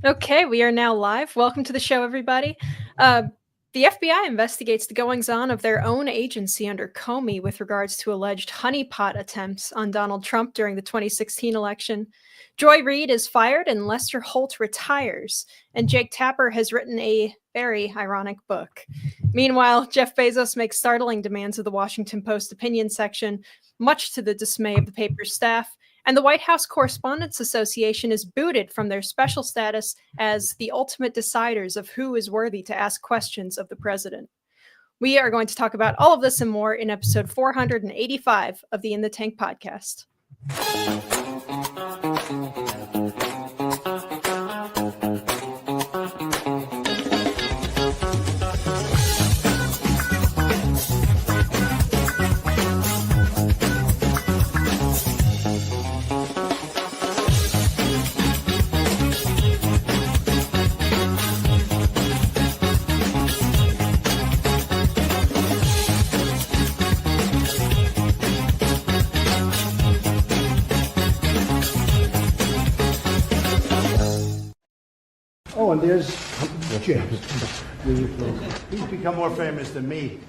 Okay, we are now live. Welcome to the show, everybody. The FBI investigates the goings-on of their own agency under Comey with regards to alleged honeypot attempts on Donald Trump during the 2016 election. Joy Reid is fired and Lester Holt retires. And Jake Tapper has written a very ironic book. Meanwhile, Jeff Bezos makes startling demands of the Washington Post opinion section, much to the dismay of the paper's staff. And the White House Correspondents Association is booted from their special status as the ultimate deciders of who is worthy to ask questions of the president. We are going to talk about all of this and more in episode 485 of the In the Tank podcast. Oh, and there's Jim. He's become more famous than me.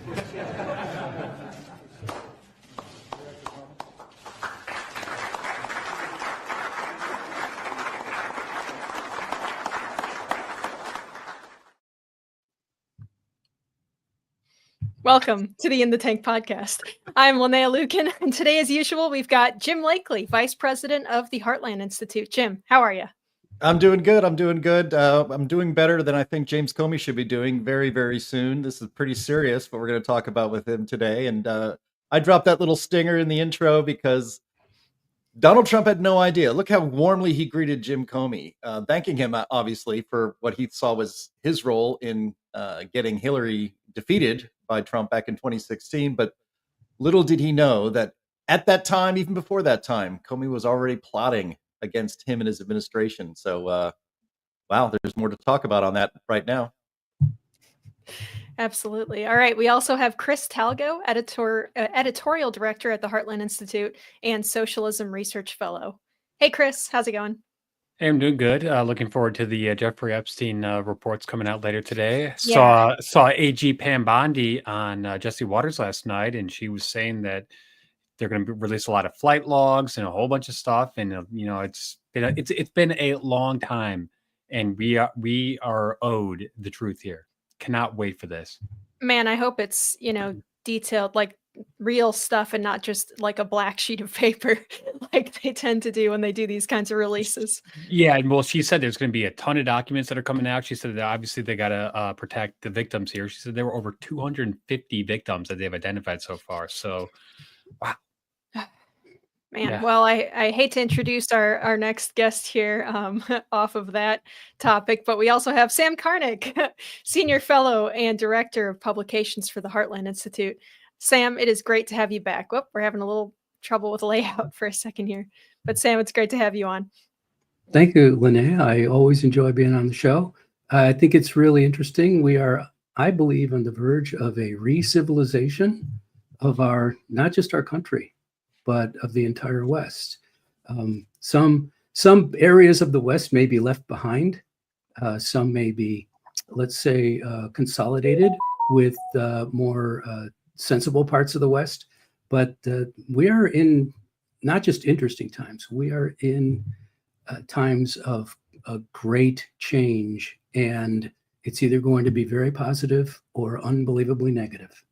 Welcome to the In the Tank podcast. I'm Linnea Lueken, and today, as usual, we've got Jim Lakely, Vice President of the Heartland Institute. Jim, how are you? I'm doing good. I'm doing better than I think James Comey should be doing very, very soon. This is pretty serious, what we're going to talk about with him today. And I dropped that little stinger in the intro because Donald Trump had no idea. Look how warmly he greeted Jim Comey, thanking him, obviously, for what he saw was his role in getting Hillary defeated by Trump back in 2016. But little did he know that at that time, even before that time, Comey was already plotting against him and his administration. So, wow, there's more to talk about on that right now. Absolutely. All right. We also have Chris Talgo, editorial director at the Heartland Institute and Socialism Research Fellow. Hey, Chris, how's it going? Hey, I'm doing good. Looking forward to the Jeffrey Epstein reports coming out later today. Yeah. Saw AG Pam Bondi on Jesse Waters last night, and she was saying that they're going to release a lot of flight logs and a whole bunch of stuff. And it's been a long time, and we are owed the truth here. Cannot wait for this. Man, I hope it's detailed, like real stuff, and not just like a black sheet of paper, like they tend to do when they do these kinds of releases. Yeah, well, she said there's going to be a ton of documents that are coming out. She said that obviously they got to protect the victims here. She said there were over 250 victims that they've identified so far. So, wow. Man, Yeah. well, I hate to introduce our next guest here off of that topic, but we also have Sam Karnick, Senior Fellow and Director of Publications for the Heartland Institute. Sam, it is great to have you back. Whoop, we're having a little trouble with the layout for a second here. But Sam, it's great to have you on. Thank you, Linnea. I always enjoy being on the show. I think it's really interesting. We are, I believe, on the verge of a re-civilization of not just our country, but of the entire West. Some areas of the West may be left behind. Some may be, let's say, consolidated with more sensible parts of the West. But we are in not just interesting times. We are in times of a great change, and it's either going to be very positive or unbelievably negative.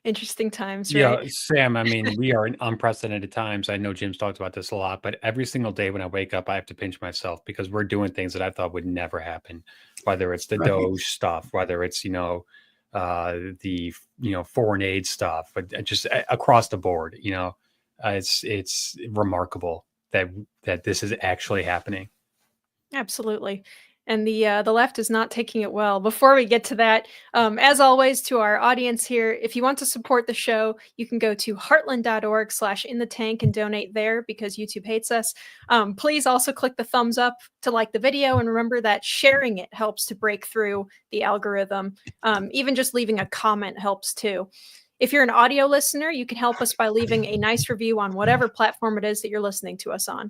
Interesting times, right? Yeah, Sam, I mean, we are in unprecedented times. I know Jim's talked about this a lot, but every single day when I wake up, I have to pinch myself because we're doing things that I thought would never happen, whether it's the Doge stuff, whether it's, the, foreign aid stuff, but just across the board, it's remarkable that this is actually happening. Absolutely. And the left is not taking it well. Before we get to that, as always, to our audience here, if you want to support the show, you can go to heartland.org/inthetank and donate there because YouTube hates us. Please also click the thumbs up to like the video, and remember that sharing it helps to break through the algorithm. Even just leaving a comment helps too. If you're an audio listener, you can help us by leaving a nice review on whatever platform it is that you're listening to us on.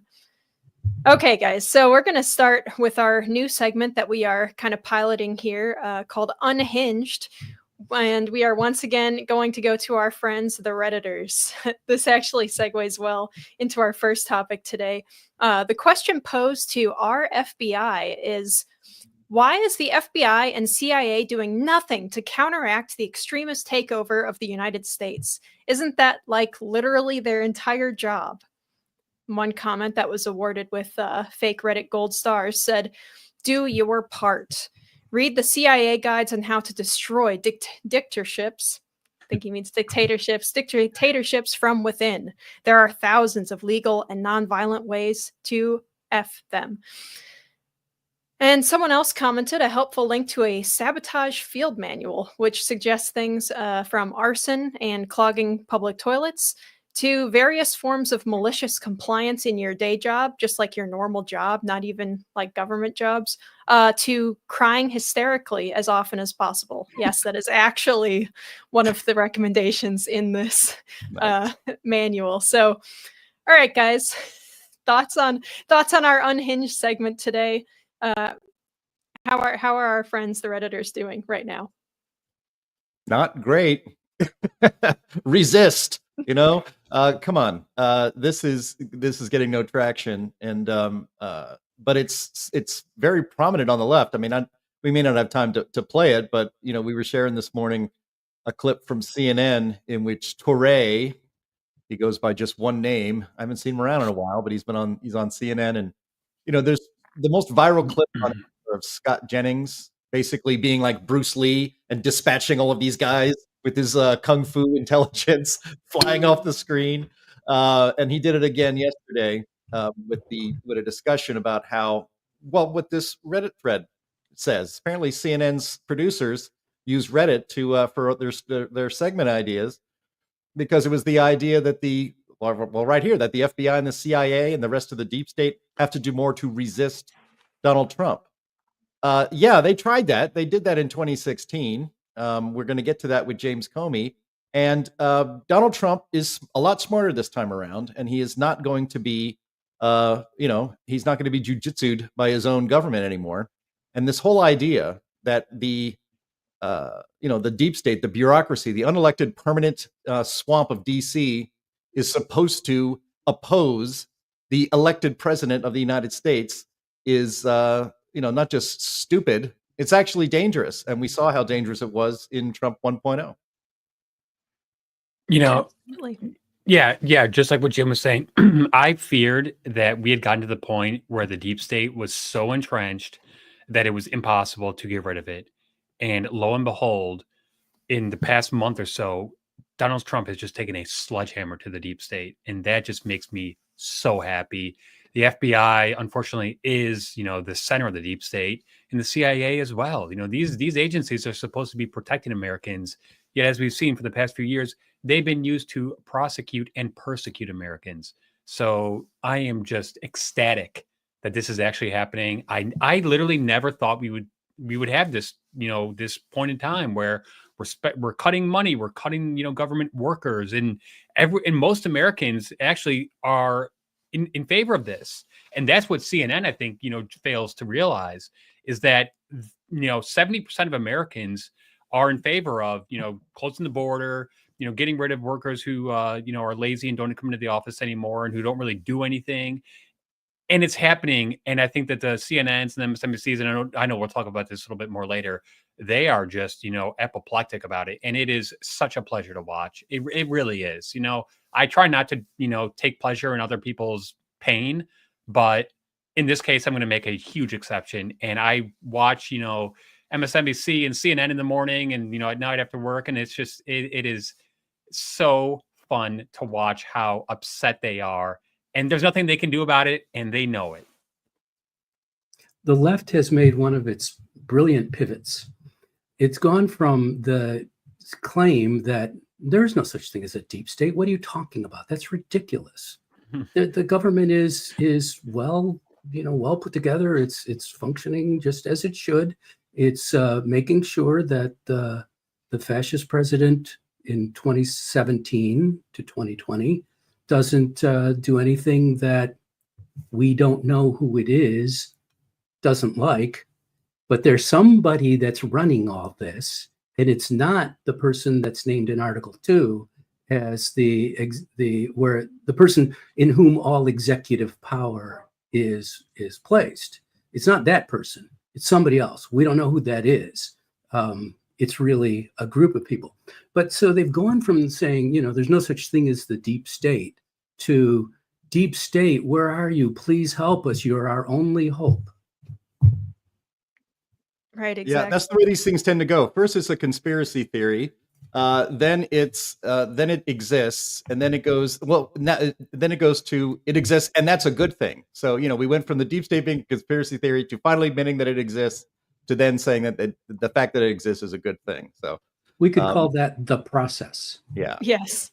Okay, guys, so we're going to start with our new segment that we are kind of piloting here called Unhinged. And we are once again going to go to our friends, the Redditors. This actually segues well into our first topic today. The question posed to our FBI is, why is the FBI and CIA doing nothing to counteract the extremist takeover of the United States? Isn't that like literally their entire job? One comment that was awarded with fake Reddit gold stars said, "Do your part. Read the CIA guides on how to destroy dictatorships." I think he means dictatorships from within. There are thousands of legal and nonviolent ways to F them. And someone else commented a helpful link to a sabotage field manual, which suggests things from arson and clogging public toilets to various forms of malicious compliance in your day job, just like your normal job, not even like government jobs, to crying hysterically as often as possible. Yes, that is actually one of the recommendations in this manual. So, all right, guys, thoughts on our Unhinged segment today. How are our friends, the Redditors, doing right now? Not great. Resist. Come on. This is getting no traction, and but it's very prominent on the left. I mean, we may not have time to play it, but we were sharing this morning a clip from CNN in which Torre, he goes by just one name. I haven't seen him around in a while, but he's on CNN, and there's the most viral clip on of Scott Jennings basically being like Bruce Lee and dispatching all of these guys with his kung fu intelligence flying off the screen. And he did it again yesterday with a discussion about how, well, what this Reddit thread says. Apparently CNN's producers use Reddit to for their segment ideas, because it was the idea that right here, that the FBI and the CIA and the rest of the deep state have to do more to resist Donald Trump. Yeah, they tried that. They did that in 2016. We're going to get to that with James Comey. And Donald Trump is a lot smarter this time around, and he is not going to be, he's not going to be jujitsu'd by his own government anymore. And this whole idea that the deep state, the bureaucracy, the unelected permanent swamp of DC is supposed to oppose the elected president of the United States is, not just stupid, it's actually dangerous. And we saw how dangerous it was in Trump 1.0. Absolutely. Yeah, just like what Jim was saying, I feared that we had gotten to the point where the deep state was so entrenched that it was impossible to get rid of it. And lo and behold, in the past month or so, Donald Trump has just taken a sledgehammer to the deep state. And that just makes me so happy. The FBI, unfortunately, is, the center of the deep state, and the CIA as well. These agencies are supposed to be protecting Americans. Yet, as we've seen for the past few years, they've been used to prosecute and persecute Americans. So I am just ecstatic that this is actually happening. I literally never thought we would have this, this point in time where we're cutting money, we're cutting, government workers, and most Americans actually are in favor of this. And that's what CNN, I think, fails to realize, is that, 70% of Americans are in favor of, closing the border, getting rid of workers who, are lazy and don't come into the office anymore and who don't really do anything. And it's happening. And I think that the CNNs and MSNBCs, and I know we'll talk about this a little bit more later, they are just, apoplectic about it. And it is such a pleasure to watch. It really is. I try not to, take pleasure in other people's pain, but in this case, I'm going to make a huge exception. And I watch, MSNBC and CNN in the morning and, at night after work. And it's just, it is so fun to watch how upset they are. And there's nothing they can do about it. And they know it. The left has made one of its brilliant pivots. It's gone from the claim that there's no such thing as a deep state. What are you talking about? That's ridiculous. The government is well put together. It's functioning just as it should. It's making sure that the fascist president in 2017 to 2020 doesn't do anything that we don't know who it is, doesn't like, but there's somebody that's running all this, and it's not the person that's named in Article 2 as the person in whom all executive power is placed. It's not that person. It's somebody else. We don't know who that is. It's really a group of people. But so they've gone from saying, there's no such thing as the deep state to deep state, where are you? Please help us. You're our only hope. Right, exactly. Yeah, that's the way these things tend to go. First, it's a conspiracy theory. Then it exists, and then it goes. Then it goes to it exists, and that's a good thing. So we went from the deep state being a conspiracy theory to finally admitting that it exists, to then saying that the fact that it exists is a good thing. So we could call that the process. Yeah. Yes,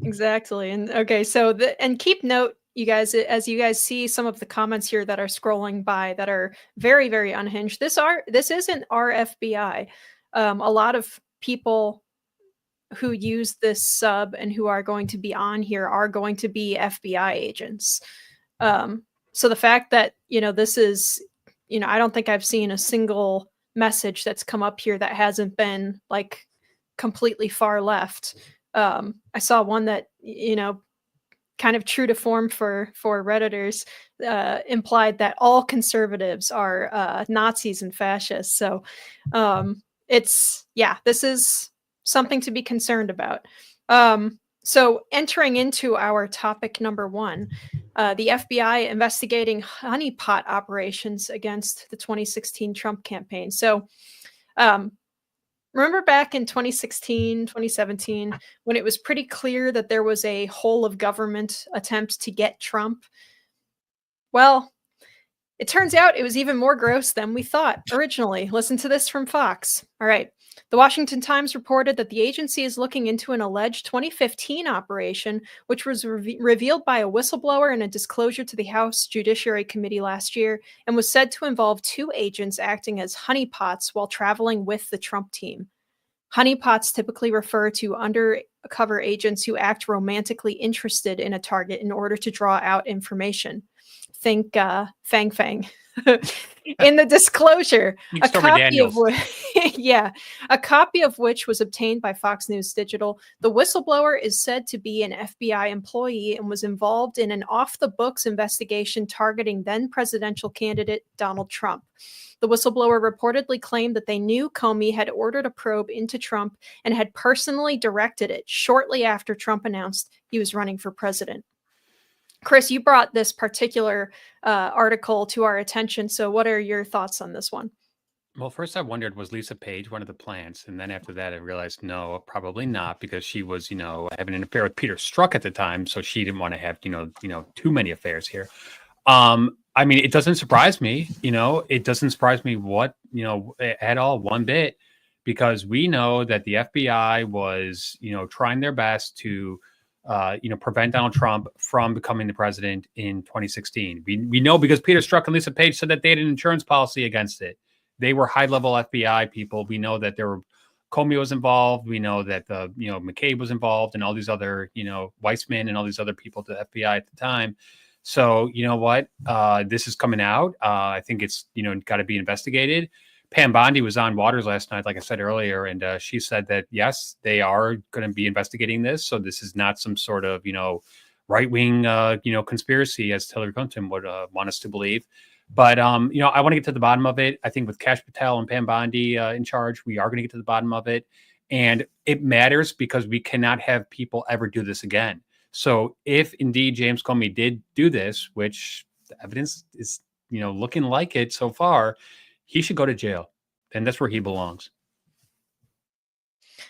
exactly. And okay, so and keep note, you guys, as you guys see some of the comments here that are scrolling by that are very, very unhinged. This isn't our FBI. A lot of people who use this sub and who are going to be on here are going to be FBI agents. So the fact that, this is, I don't think I've seen a single message that's come up here that hasn't been like completely far left. I saw one that, kind of true to form for Redditors, implied that all conservatives are Nazis and fascists. So this is something to be concerned about. So entering into our topic number 1, the FBI investigating honeypot operations against the 2016 Trump campaign. So remember back in 2016, 2017, when it was pretty clear that there was a whole of government attempt to get Trump? Well, it turns out it was even more gross than we thought originally. Listen to this from Fox. All right. The Washington Times reported that the agency is looking into an alleged 2015 operation, which was revealed by a whistleblower in a disclosure to the House Judiciary Committee last year, and was said to involve 2 agents acting as honeypots while traveling with the Trump team. Honeypots typically refer to undercover agents who act romantically interested in a target in order to draw out information. Think Fang Fang. In the disclosure, a copy of which was obtained by Fox News Digital, the whistleblower is said to be an FBI employee and was involved in an off-the-books investigation targeting then presidential candidate Donald Trump. The whistleblower reportedly claimed that they knew Comey had ordered a probe into Trump and had personally directed it shortly after Trump announced he was running for president. Chris, you brought this particular article to our attention. So what are your thoughts on this one? Well, first I wondered, was Lisa Page one of the plants? And then after that, I realized, no, probably not, because she was, having an affair with Peter Strzok at the time. So she didn't want to have, too many affairs here. I mean, it doesn't surprise me, it doesn't surprise me at all, one bit, because we know that the FBI was, trying their best to, prevent Donald Trump from becoming the president in 2016. We know because Peter Strzok and Lisa Page said that they had an insurance policy against it. They were high-level FBI people. We know that Comey was involved. We know that McCabe was involved, and all these other, Weissman and all these other people at the FBI at the time. So you know what? This is coming out. I think it's got to be investigated. Pam Bondi was on Waters last night, like I said earlier, and she said that, yes, they are going to be investigating this. So this is not some sort of, right-wing, conspiracy, as Hillary Clinton would want us to believe. But, I want to get to the bottom of it. I think with Kash Patel and Pam Bondi in charge, we are going to get to the bottom of it. And it matters because we cannot have people ever do this again. So if indeed James Comey did do this, which the evidence is, looking like it so far, he should go to jail, and that's where he belongs.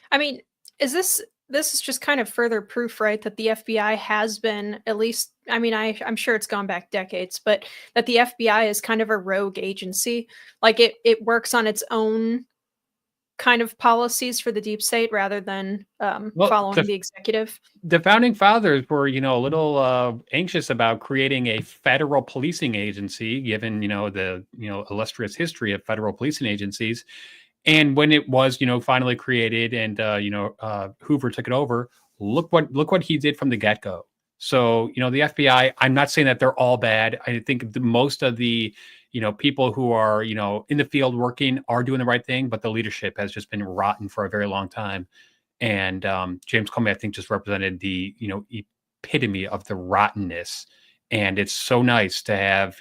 I mean, this is just kind of further proof, right, that the FBI has been, at least, I mean, I'm sure it's gone back decades, but that the FBI is kind of a rogue agency. Like it works on its own kind of policies for the deep state rather than following the executive. The founding fathers were, a little anxious about creating a federal policing agency, given, the, illustrious history of federal policing agencies. And when it was, finally created and, Hoover took it over, look what he did from the get-go. So, the FBI, I'm not saying that they're all bad. I think most of the, people who are, in the field working are doing the right thing, but the leadership has just been rotten for a very long time. And James Comey, I think, just represented the, epitome of the rottenness. And it's so nice to have,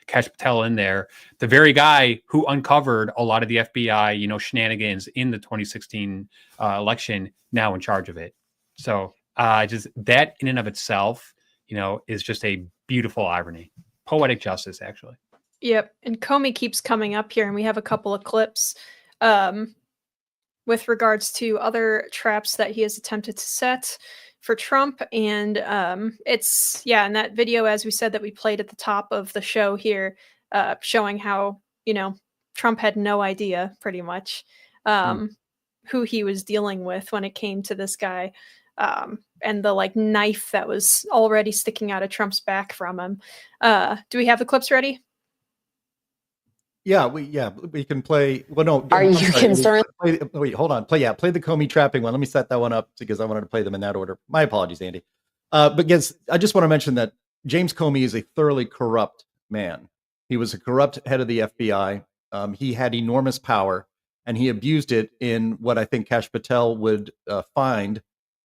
Kash Patel in there, the very guy who uncovered a lot of the FBI, shenanigans in the 2016 election, now in charge of it. So just that in and of itself, is just a beautiful irony. Poetic justice, actually. Yep. And Comey keeps coming up here, and we have a couple of clips with regards to other traps that he has attempted to set for Trump. And it's, in that video, as we said, that we played at the top of the show here, showing how, Trump had no idea pretty much who he was dealing with when it came to this guy. And the knife that was already sticking out of Trump's back from him. Do we have the clips ready? Yeah, we can play. Well, no. Are you concerned? Wait, hold on. Play the Comey trapping one. Let me set that one up because I wanted to play them in that order. My apologies, Andy. But yes, I just want to mention that James Comey is a thoroughly corrupt man. He was a corrupt head of the FBI. He had enormous power, and he abused it in what I think Kash Patel would find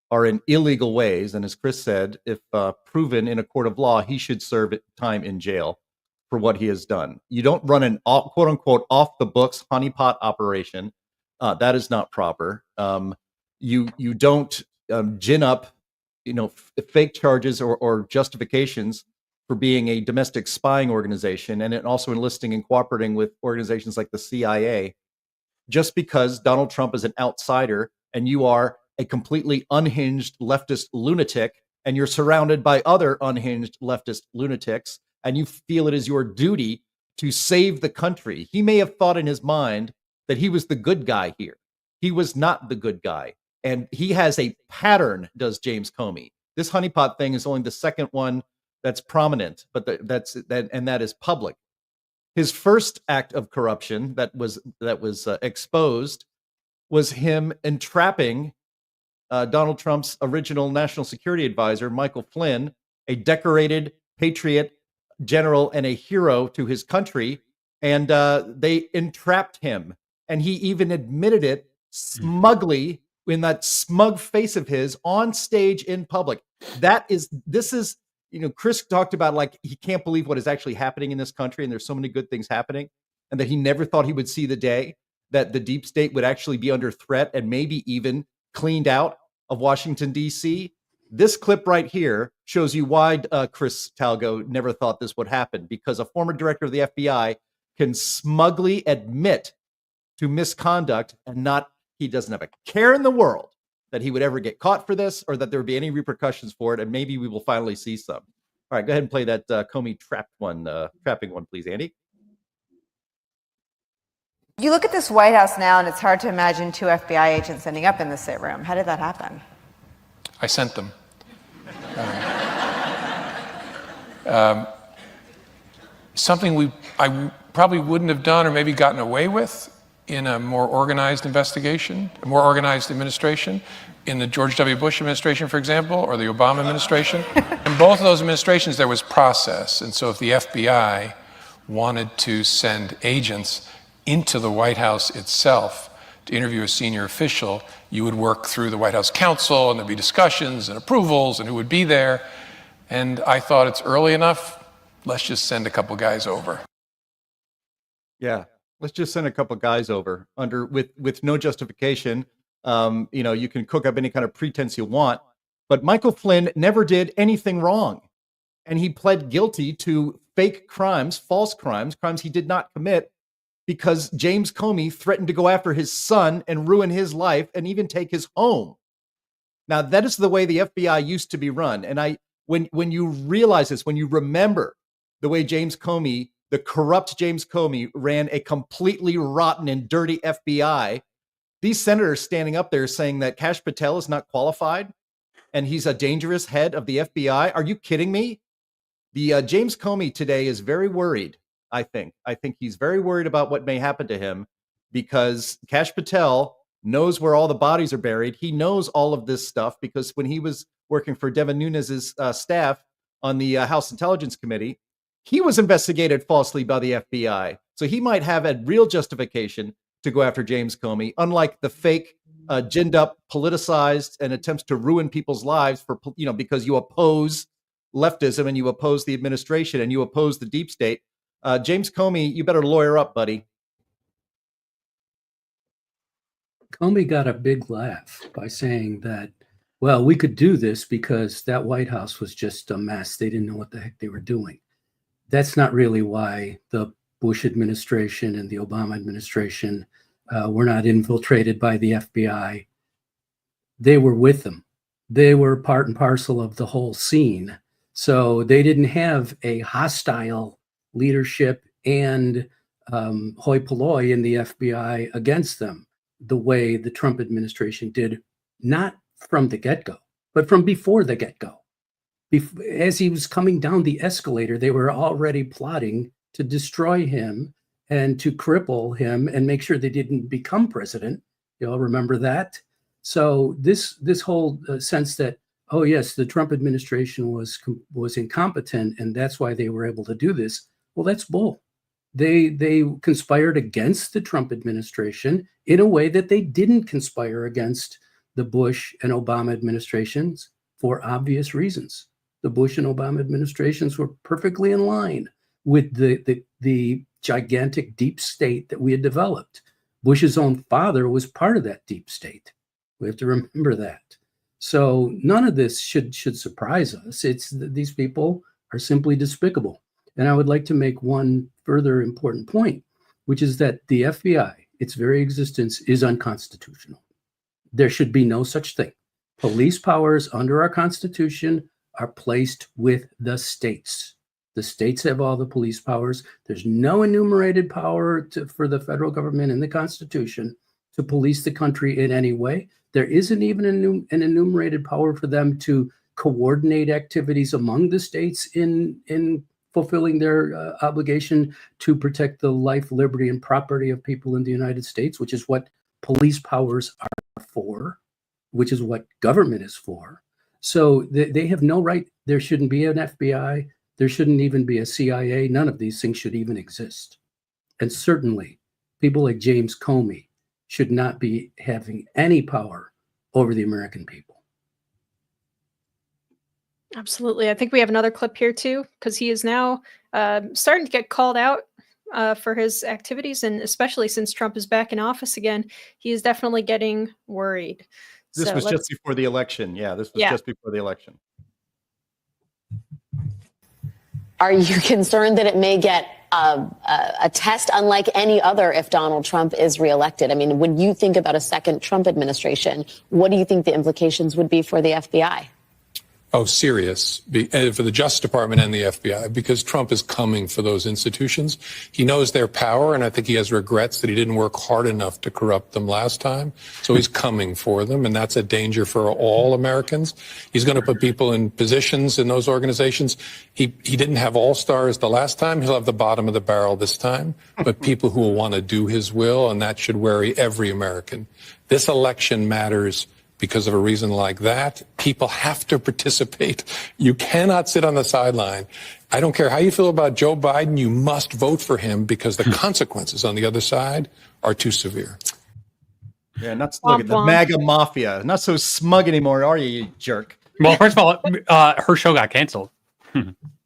are in illegal ways. And as Chris said, if proven in a court of law, he should serve time in jail for what he has done. You don't run an quote unquote off the books honeypot operation. That is not proper. You don't gin up, fake charges or justifications for being a domestic spying organization, and also enlisting and cooperating with organizations like the CIA, just because Donald Trump is an outsider and you are a completely unhinged leftist lunatic, and you're surrounded by other unhinged leftist lunatics, and you feel it is your duty to save the country. He may have thought in his mind that he was the good guy here. He was not the good guy. And he has a pattern, does James Comey. This honeypot thing is only the second one that's prominent, but that is public. His first act of corruption that was exposed was him entrapping Donald Trump's original national security advisor, Michael Flynn, a decorated patriot general and a hero to his country, and they entrapped him, and he even admitted it smugly in that smug face of his on stage in public. This is Chris talked about he can't believe what is actually happening in this country, and there's so many good things happening, and that he never thought he would see the day that the deep state would actually be under threat and maybe even cleaned out of Washington, D.C. This clip right here shows you why Chris Talgo never thought this would happen, because a former director of the FBI can smugly admit to misconduct and he doesn't have a care in the world that he would ever get caught for this or that there would be any repercussions for it. And maybe we will finally see some. All right, go ahead and play that Comey trapping one, please, Andy. You look at this White House now, and it's hard to imagine 2 FBI agents ending up in the sit room. How did that happen? I sent them. Something I probably wouldn't have done or maybe gotten away with in a more organized investigation, a more organized administration, in the George W. Bush administration, for example, or the Obama administration. In both of those administrations, there was process. And so if the FBI wanted to send agents into the White House itself to interview a senior official, you would work through the White House counsel, and there'd be discussions and approvals and who would be there. And I thought, it's early enough, let's just send a couple guys over. Yeah, let's just send a couple guys over with no justification. You can cook up any kind of pretense you want, but Michael Flynn never did anything wrong. And he pled guilty to fake crimes, false crimes he did not commit, because James Comey threatened to go after his son and ruin his life and even take his home. Now, that is the way the FBI used to be run. And when you realize this, when you remember the way James Comey, the corrupt James Comey, ran a completely rotten and dirty FBI, these senators standing up there saying that Kash Patel is not qualified and he's a dangerous head of the FBI. Are you kidding me? The James Comey today is very worried. I think he's very worried about what may happen to him, because Kash Patel knows where all the bodies are buried. He knows all of this stuff because when he was working for Devin Nunes's staff on the House Intelligence Committee. He was investigated falsely by the FBI. So he might have a real justification to go after James Comey, unlike the fake, ginned up, politicized, and attempts to ruin people's lives for, because you oppose leftism and you oppose the administration and you oppose the deep state. James Comey, you better lawyer up, buddy. Comey got a big laugh by saying that, well, we could do this because that White House was just a mess. They didn't know what the heck they were doing. That's not really why the Bush administration and the Obama administration were not infiltrated by the FBI. They were with them. They were part and parcel of the whole scene. So they didn't have a hostile leadership and hoi polloi in the FBI against them the way the Trump administration did, not from the get-go, but from before the get-go. As he was coming down the escalator, they were already plotting to destroy him and to cripple him and make sure they didn't become president. You all remember that? So this whole sense that, oh yes, the Trump administration was incompetent and that's why they were able to do this. Well, that's bull. They conspired against the Trump administration in a way that they didn't conspire against the Bush and Obama administrations for obvious reasons. The Bush and Obama administrations were perfectly in line with the gigantic deep state that we had developed. Bush's own father was part of that deep state. We have to remember that. So none of this should surprise us. These people are simply despicable. And I would like to make one further important point, which is that the FBI, its very existence, is unconstitutional. There should be no such thing. Police powers under our Constitution are placed with the states. The states have all the police powers. There's no enumerated power for the federal government in the Constitution to police the country in any way. There isn't even an enumerated power for them to coordinate activities among the states in fulfilling their obligation to protect the life, liberty, and property of people in the United States, which is what police powers are for, which is what government is for. So they have no right. There shouldn't be an FBI. There shouldn't even be a CIA. None of these things should even exist. And certainly, people like James Comey should not be having any power over the American people. Absolutely. I think we have another clip here too, because he is now starting to get called out for his activities, and especially since Trump is back in office again, he is definitely getting worried. This was just before the election. Yeah, this was just before the election. Are you concerned that it may get a test unlike any other if Donald Trump is reelected? I mean, when you think about a second Trump administration, what do you think the implications would be for the FBI? Oh, serious for the Justice Department and the FBI, because Trump is coming for those institutions. He knows their power, and I think he has regrets that he didn't work hard enough to corrupt them last time. So he's coming for them, and that's a danger for all Americans. He's going to put people in positions in those organizations. He didn't have all-stars the last time. He'll have the bottom of the barrel this time, but people who will want to do his will, and that should worry every American. This election matters. Because of a reason like that, people have to participate. You cannot sit on the sideline. I don't care how you feel about Joe Biden, you must vote for him because the consequences on the other side are too severe. Yeah, look at the MAGA mafia. Not so smug anymore, are you jerk? Well, first of all, her show got canceled.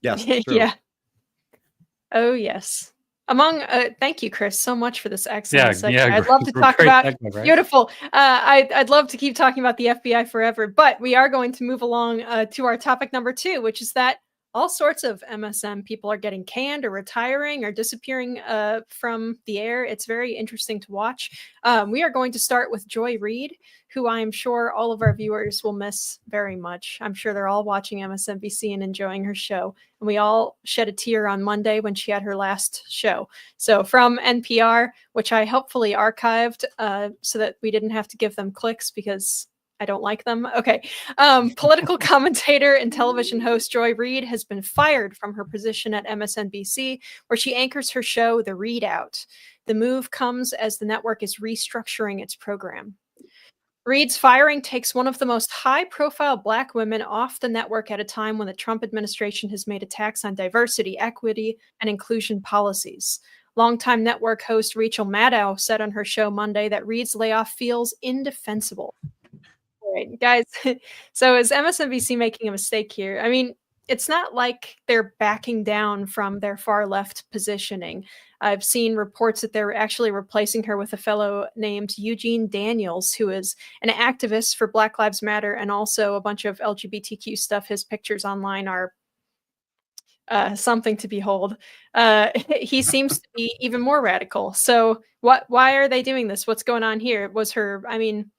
Yes. True. Yeah. Oh, yes. Thank you, Chris, so much for this excellent section. I'd love to talk about segment, right? beautiful. I'd love to keep talking about the FBI forever, but we are going to move along to our topic number 2, which is that all sorts of MSM people are getting canned or retiring or disappearing from the air. It's very interesting to watch. We are going to start with Joy Reid, who I'm sure all of our viewers will miss very much. I'm sure they're all watching MSNBC and enjoying her show. And we all shed a tear on Monday when she had her last show. So from NPR, which I helpfully archived so that we didn't have to give them clicks because I don't like them. Okay. Political commentator and television host Joy Reid has been fired from her position at MSNBC, where she anchors her show, The Readout. The move comes as the network is restructuring its program. Reed's firing takes one of the most high-profile Black women off the network at a time when the Trump administration has made attacks on diversity, equity, and inclusion policies. Longtime network host Rachel Maddow said on her show Monday that Reed's layoff feels indefensible. All right, guys. So is MSNBC making a mistake here? I mean, it's not like they're backing down from their far left positioning. I've seen reports that they're actually replacing her with a fellow named Eugene Daniels, who is an activist for Black Lives Matter and also a bunch of LGBTQ stuff. His pictures online are something to behold. He seems to be even more radical. So why are they doing this? What's going on here? I mean,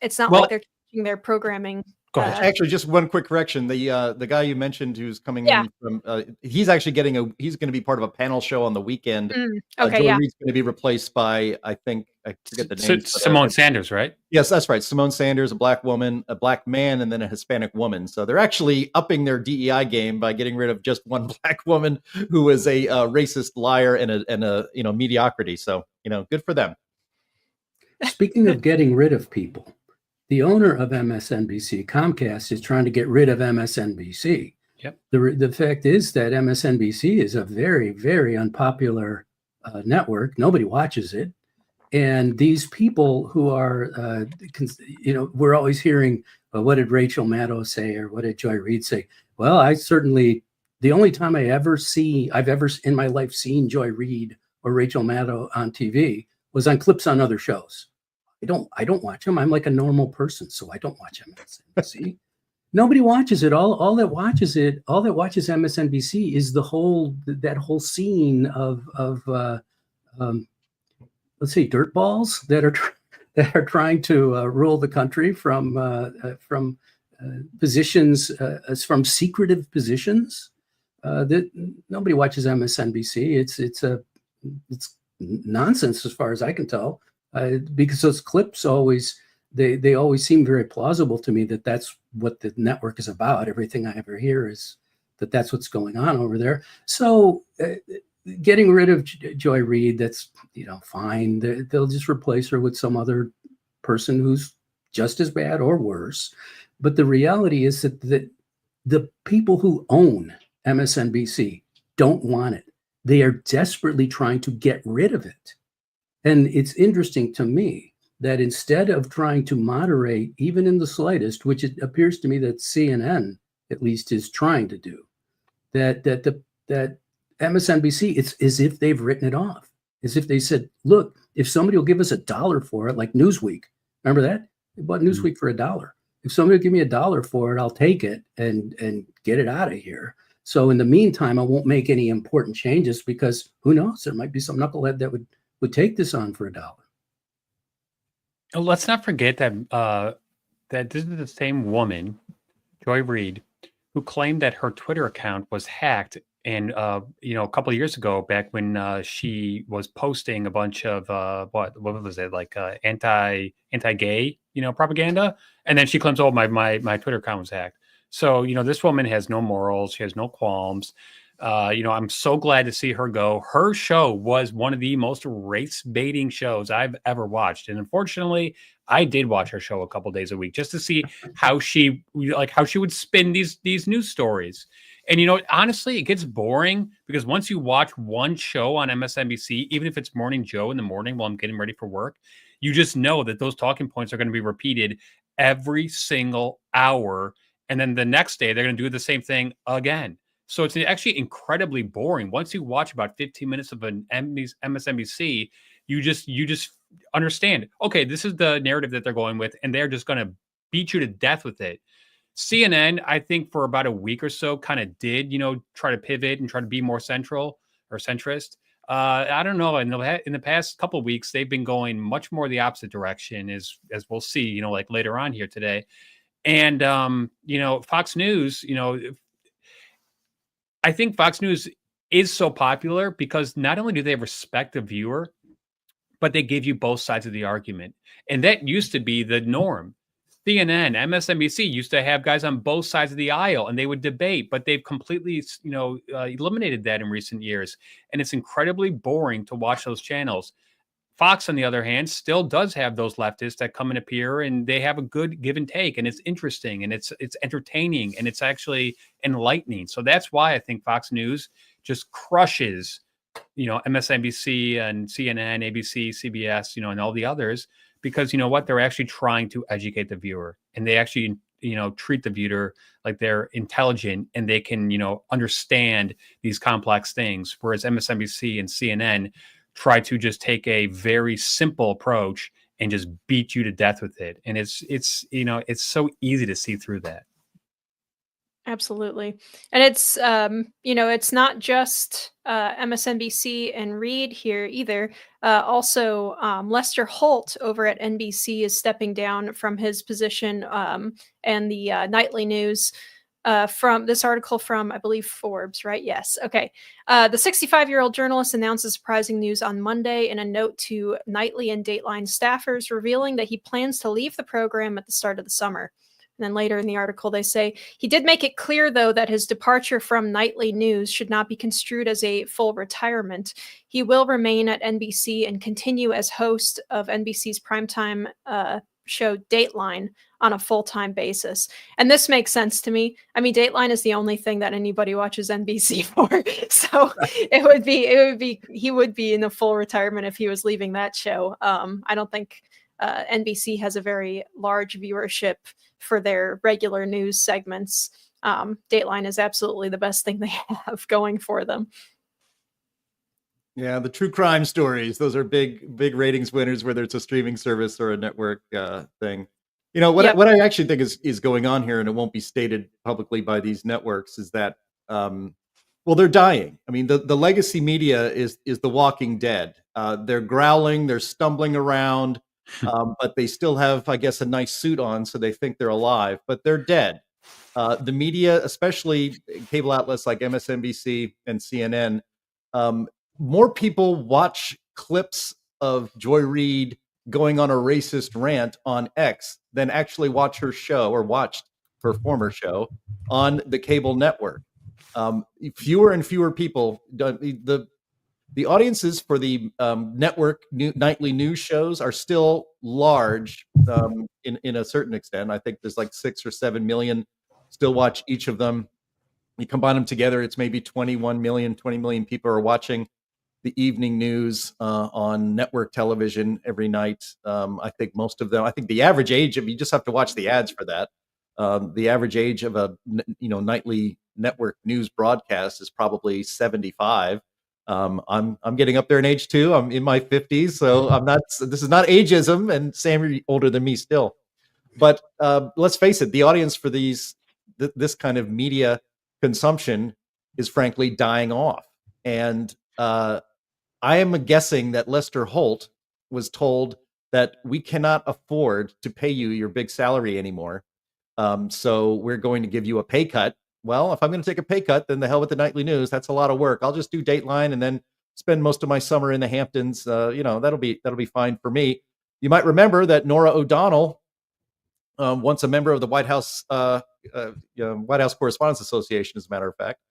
it's not like they're changing their programming. Go ahead. Actually, just one quick correction. The guy you mentioned who's coming Yeah. in from, he's actually he's going to be part of a panel show on the weekend. Okay, Joy yeah. Reid's going to be replaced by, I forget the name. Simone Sanders, right? Yes, that's right. Simone Sanders, a Black woman, a Black man, and then a Hispanic woman. So they're actually upping their DEI game by getting rid of just one Black woman who is a racist liar and a mediocrity. So, good for them. Speaking of getting rid of people, the owner of MSNBC, Comcast, is trying to get rid of MSNBC. Yep. The fact is that MSNBC is a very, very unpopular network. Nobody watches it. And these people who are, we're always hearing, well, what did Rachel Maddow say or what did Joy Reid say? Well, the only time I've ever in my life seen Joy Reid or Rachel Maddow on TV was on clips on other shows. I don't watch them. I'm like a normal person, so I don't watch MSNBC. Nobody watches it. All that watches MSNBC is that whole scene of let's say dirtballs that are trying to rule the country from positions from secretive positions. That nobody watches MSNBC. It's nonsense as far as I can tell. Because those clips always seem very plausible to me that that's what the network is about. Everything I ever hear is that's what's going on over there. So getting rid of Joy Reid, that's fine. They'll just replace her with some other person who's just as bad or worse. But the reality is that the people who own MSNBC don't want it. They are desperately trying to get rid of it. And it's interesting to me that instead of trying to moderate, even in the slightest, which it appears to me that CNN at least is trying to do, that MSNBC, it's as if they've written it off, as if they said, look, if somebody will give us $1 for it, like Newsweek, remember that? They bought Newsweek for $1. If somebody will give me $1 for it, I'll take it and get it out of here. So in the meantime, I won't make any important changes because who knows? There might be some knucklehead that would take this on for $1. Let's not forget that this is the same woman, Joy Reid, who claimed that her Twitter account was hacked. And a couple of years ago, back when she was posting a bunch of what was it, like anti-gay propaganda, and then she claims, oh, my Twitter account was hacked. So this woman has no morals, she has no qualms. I'm so glad to see her go. Her show was one of the most race baiting shows I've ever watched. And unfortunately, I did watch her show a couple days a week just to see how she would spin these news stories. And, honestly, it gets boring because once you watch one show on MSNBC, even if it's Morning Joe in the morning while I'm getting ready for work, you just know that those talking points are going to be repeated every single hour. And then the next day, they're going to do the same thing again. So it's actually incredibly boring. Once you watch about 15 minutes of an MSNBC, you just understand, okay, this is the narrative that they're going with, and they're just going to beat you to death with it. CNN, I think for about a week or so kind of did, try to pivot and try to be more central or centrist. I don't know. In the past couple of weeks, they've been going much more the opposite direction as we'll see, like later on here today. And, Fox News, I think Fox News is so popular because not only do they respect the viewer, but they give you both sides of the argument. And that used to be the norm. CNN, MSNBC used to have guys on both sides of the aisle and they would debate, but they've completely, eliminated that in recent years. And it's incredibly boring to watch those channels. Fox, on the other hand, still does have those leftists that come and appear, and they have a good give and take, and it's interesting, and it's entertaining, and it's actually enlightening. So that's why I think Fox News just crushes, MSNBC and CNN, ABC, CBS, and all the others, because you know what? They're actually trying to educate the viewer, and they actually, treat the viewer like they're intelligent and they can, understand these complex things. Whereas MSNBC and CNN try to just take a very simple approach and just beat you to death with it. And it's so easy to see through that. Absolutely. And it's, it's not just MSNBC and Reed here either. Also, Lester Holt over at NBC is stepping down from his position, and the nightly news from this article from, I believe, Forbes, right? Yes. Okay. The 65-year-old journalist announces surprising news on Monday in a note to nightly and Dateline staffers, revealing that he plans to leave the program at the start of the summer. And then later in the article, they say he did make it clear, though, that his departure from nightly news should not be construed as a full retirement. He will remain at NBC and continue as host of NBC's primetime show Dateline on a full-time basis. And this makes sense to me. I mean, Dateline is the only thing that anybody watches NBC for. So he would be in a full retirement if he was leaving that show. I don't think NBC has a very large viewership for their regular news segments. Dateline is absolutely the best thing they have going for them. Yeah, the true crime stories, those are big ratings winners, whether it's a streaming service or a network thing. What I actually think is going on here, and it won't be stated publicly by these networks, is that they're dying. I mean, the legacy media is the Walking Dead. They're growling, they're stumbling around, but they still have, I guess, a nice suit on, so they think they're alive, but they're dead. The media, especially cable outlets like MSNBC and CNN, more people watch clips of Joy Reid going on a racist rant on X than actually watch her show or watched her former show on the cable network. Fewer and fewer people. The audiences for the network nightly news shows are still large in a certain extent. I think there's like 6 or 7 million still watch each of them. You combine them together, it's maybe 20 million people are watching the evening news on network television every night. I think most of them, I think the average age of, you just have to watch the ads for that. The average age of a nightly network news broadcast is probably 75. I'm getting up there in age too. I'm in my 50s, so this is not ageism, and Sam, you're older than me still. But let's face it, the audience for this kind of media consumption is frankly dying off. And I am guessing that Lester Holt was told that we cannot afford to pay you your big salary anymore. So we're going to give you a pay cut. Well, if I'm going to take a pay cut, then the hell with the nightly news. That's a lot of work. I'll just do Dateline and then spend most of my summer in the Hamptons. That'll be fine for me. You might remember that Nora O'Donnell, once a member of the White House Correspondents Association, as a matter of fact,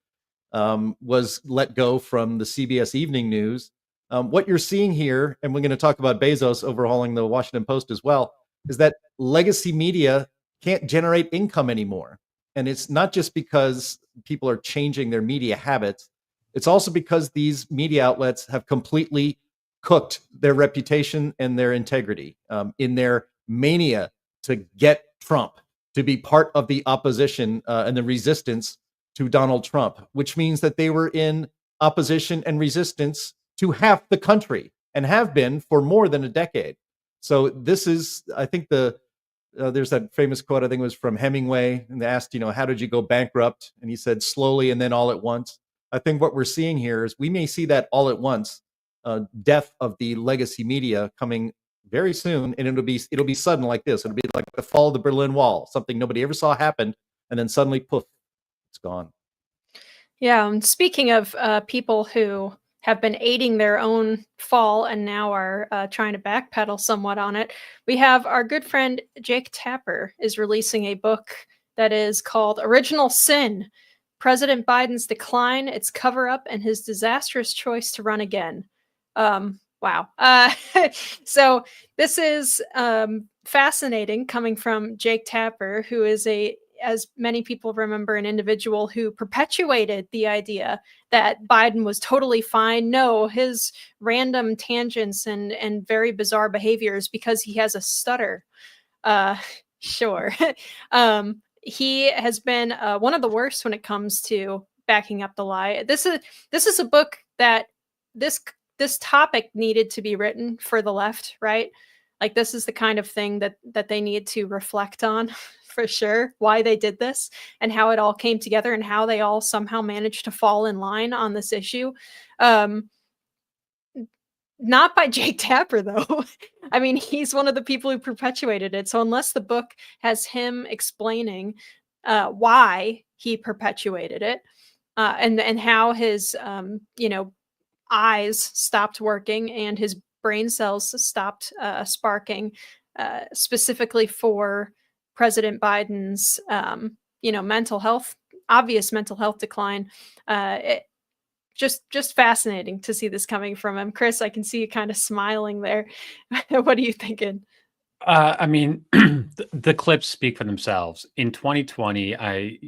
was let go from the CBS Evening News. What you're seeing here, and we're going to talk about Bezos overhauling the Washington Post as well, is that legacy media can't generate income anymore. And it's not just because people are changing their media habits. It's also because these media outlets have completely cooked their reputation and their integrity in their mania to get Trump, to be part of the opposition and the resistance to Donald Trump, which means that they were in opposition and resistance to half the country and have been for more than a decade. So this is, I think there's that famous quote, I think it was from Hemingway, and they asked, how did you go bankrupt? And he said, slowly and then all at once. I think what we're seeing here is we may see that all at once death of the legacy media coming very soon, and it'll be sudden like this. It'll be like the fall of the Berlin Wall, something nobody ever saw happen, and then suddenly, poof, it's gone. Yeah, and speaking of people who have been aiding their own fall and now are trying to backpedal somewhat on it, we have our good friend Jake Tapper is releasing a book that is called Original Sin: President Biden's Decline, Its Cover-Up, and His Disastrous Choice to Run Again. Wow. So this is fascinating, coming from Jake Tapper, who is as many people remember, an individual who perpetuated the idea that Biden was totally fine. No, his random tangents and very bizarre behaviors because he has a stutter. Sure. He has been one of the worst when it comes to backing up the lie. This is a book that this topic needed to be written for the left, right? Like, this is the kind of thing that they need to reflect on for sure, why they did this and how it all came together and how they all somehow managed to fall in line on this issue. Not by Jake Tapper, though. I mean, he's one of the people who perpetuated it. So unless the book has him explaining why he perpetuated it and how his eyes stopped working and his brain cells stopped sparking, specifically for President Biden's obvious mental health decline. Just fascinating to see this coming from him. Chris, I can see you kind of smiling there. What are you thinking? I mean, the clips speak for themselves. In 2020, I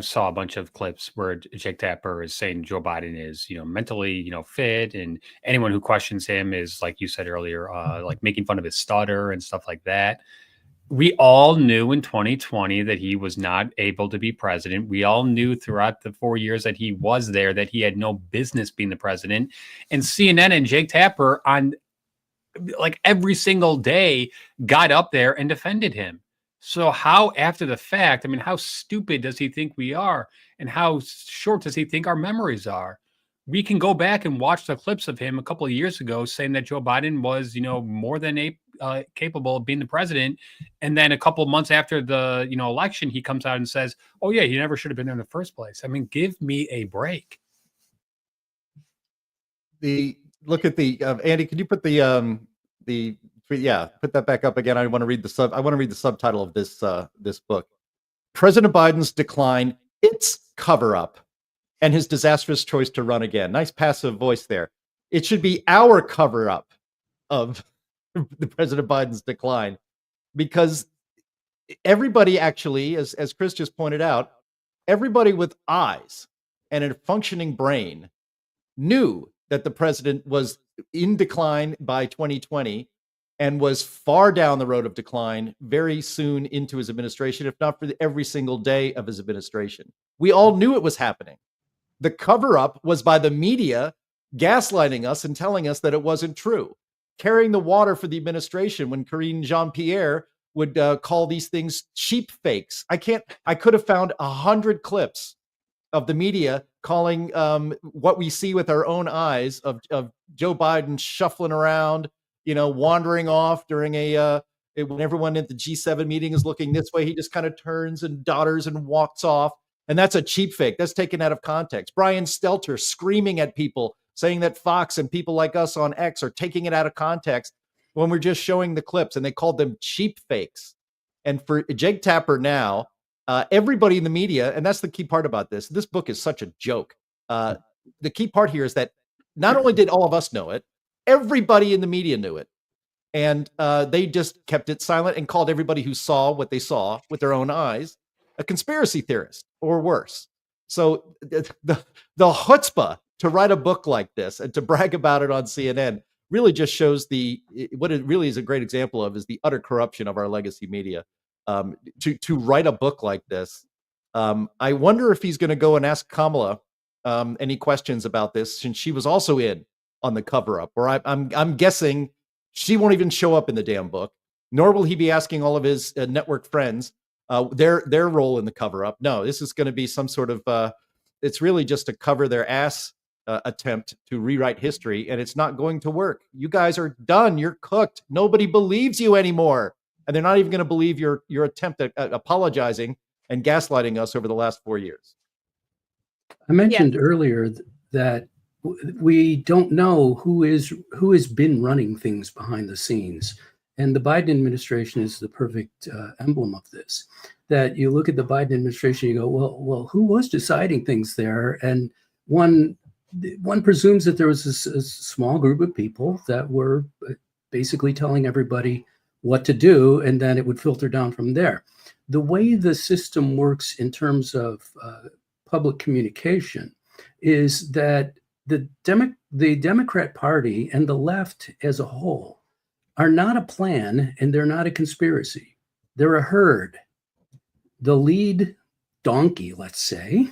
saw a bunch of clips where Jake Tapper is saying Joe Biden is, mentally, fit, and anyone who questions him is, like you said earlier, like making fun of his stutter and stuff like that. We all knew in 2020 that he was not able to be president. We all knew throughout the 4 years that he was there that he had no business being the president. And CNN and Jake Tapper on like every single day got up there and defended him. So how, after the fact, I mean, how stupid does he think we are? And how short does he think our memories are? We can go back and watch the clips of him a couple of years ago saying that Joe Biden was, more than capable of being the president. And then a couple of months after the, election, he comes out and says, oh, yeah, he never should have been there in the first place. I mean, give me a break. Look at the Andy, can you put put that back up again? I want to read the subtitle of this book. President Biden's decline, its cover-up, and his disastrous choice to run again. Nice passive voice there. It should be our cover-up of the President Biden's decline, because everybody actually, as Chris just pointed out, everybody with eyes and a functioning brain knew that the president was in decline by 2020 and was far down the road of decline very soon into his administration, if not for every single day of his administration. We all knew it was happening. The cover-up was by the media gaslighting us and telling us that it wasn't true, carrying the water for the administration when Karine Jean-Pierre would call these things cheap fakes. I could have found 100 clips of the media calling what we see with our own eyes of Joe Biden shuffling around, wandering off during when everyone at the G7 meeting is looking this way, he just kind of turns and dodders and walks off. And that's a cheap fake. That's taken out of context. Brian Stelter screaming at people, saying that Fox and people like us on X are taking it out of context when we're just showing the clips, and they called them cheap fakes. And for Jake Tapper now, everybody in the media, and that's the key part about this book is such a joke. The key part here is that not only did all of us know it, everybody in the media knew it. And they just kept it silent and called everybody who saw what they saw with their own eyes a conspiracy theorist or worse. So the chutzpah to write a book like this and to brag about it on CNN really just shows what it really is a great example of is the utter corruption of our legacy media. To write a book like this, I wonder if he's going to go and ask Kamala any questions about this, since she was also in on the cover-up. Or I'm guessing she won't even show up in the damn book, nor will he be asking all of his network friends their role in the cover-up. No, this is going to be some sort of it's really just to cover their ass attempt to rewrite history, and it's not going to work. You guys are done. You're cooked. Nobody believes you anymore, and they're not even going to believe your attempt at apologizing and gaslighting us over the last 4 years. I mentioned earlier that we don't know who has been running things behind the scenes. And the Biden administration is the perfect emblem of this. That you look at the Biden administration, you go, well, who was deciding things there? And one one presumes that there was a small group of people that were basically telling everybody what to do, and then it would filter down from there. The way the system works in terms of public communication is that the Democrat Party and the left as a whole are not a plan, and they're not a conspiracy. They're a herd. The lead donkey, let's say,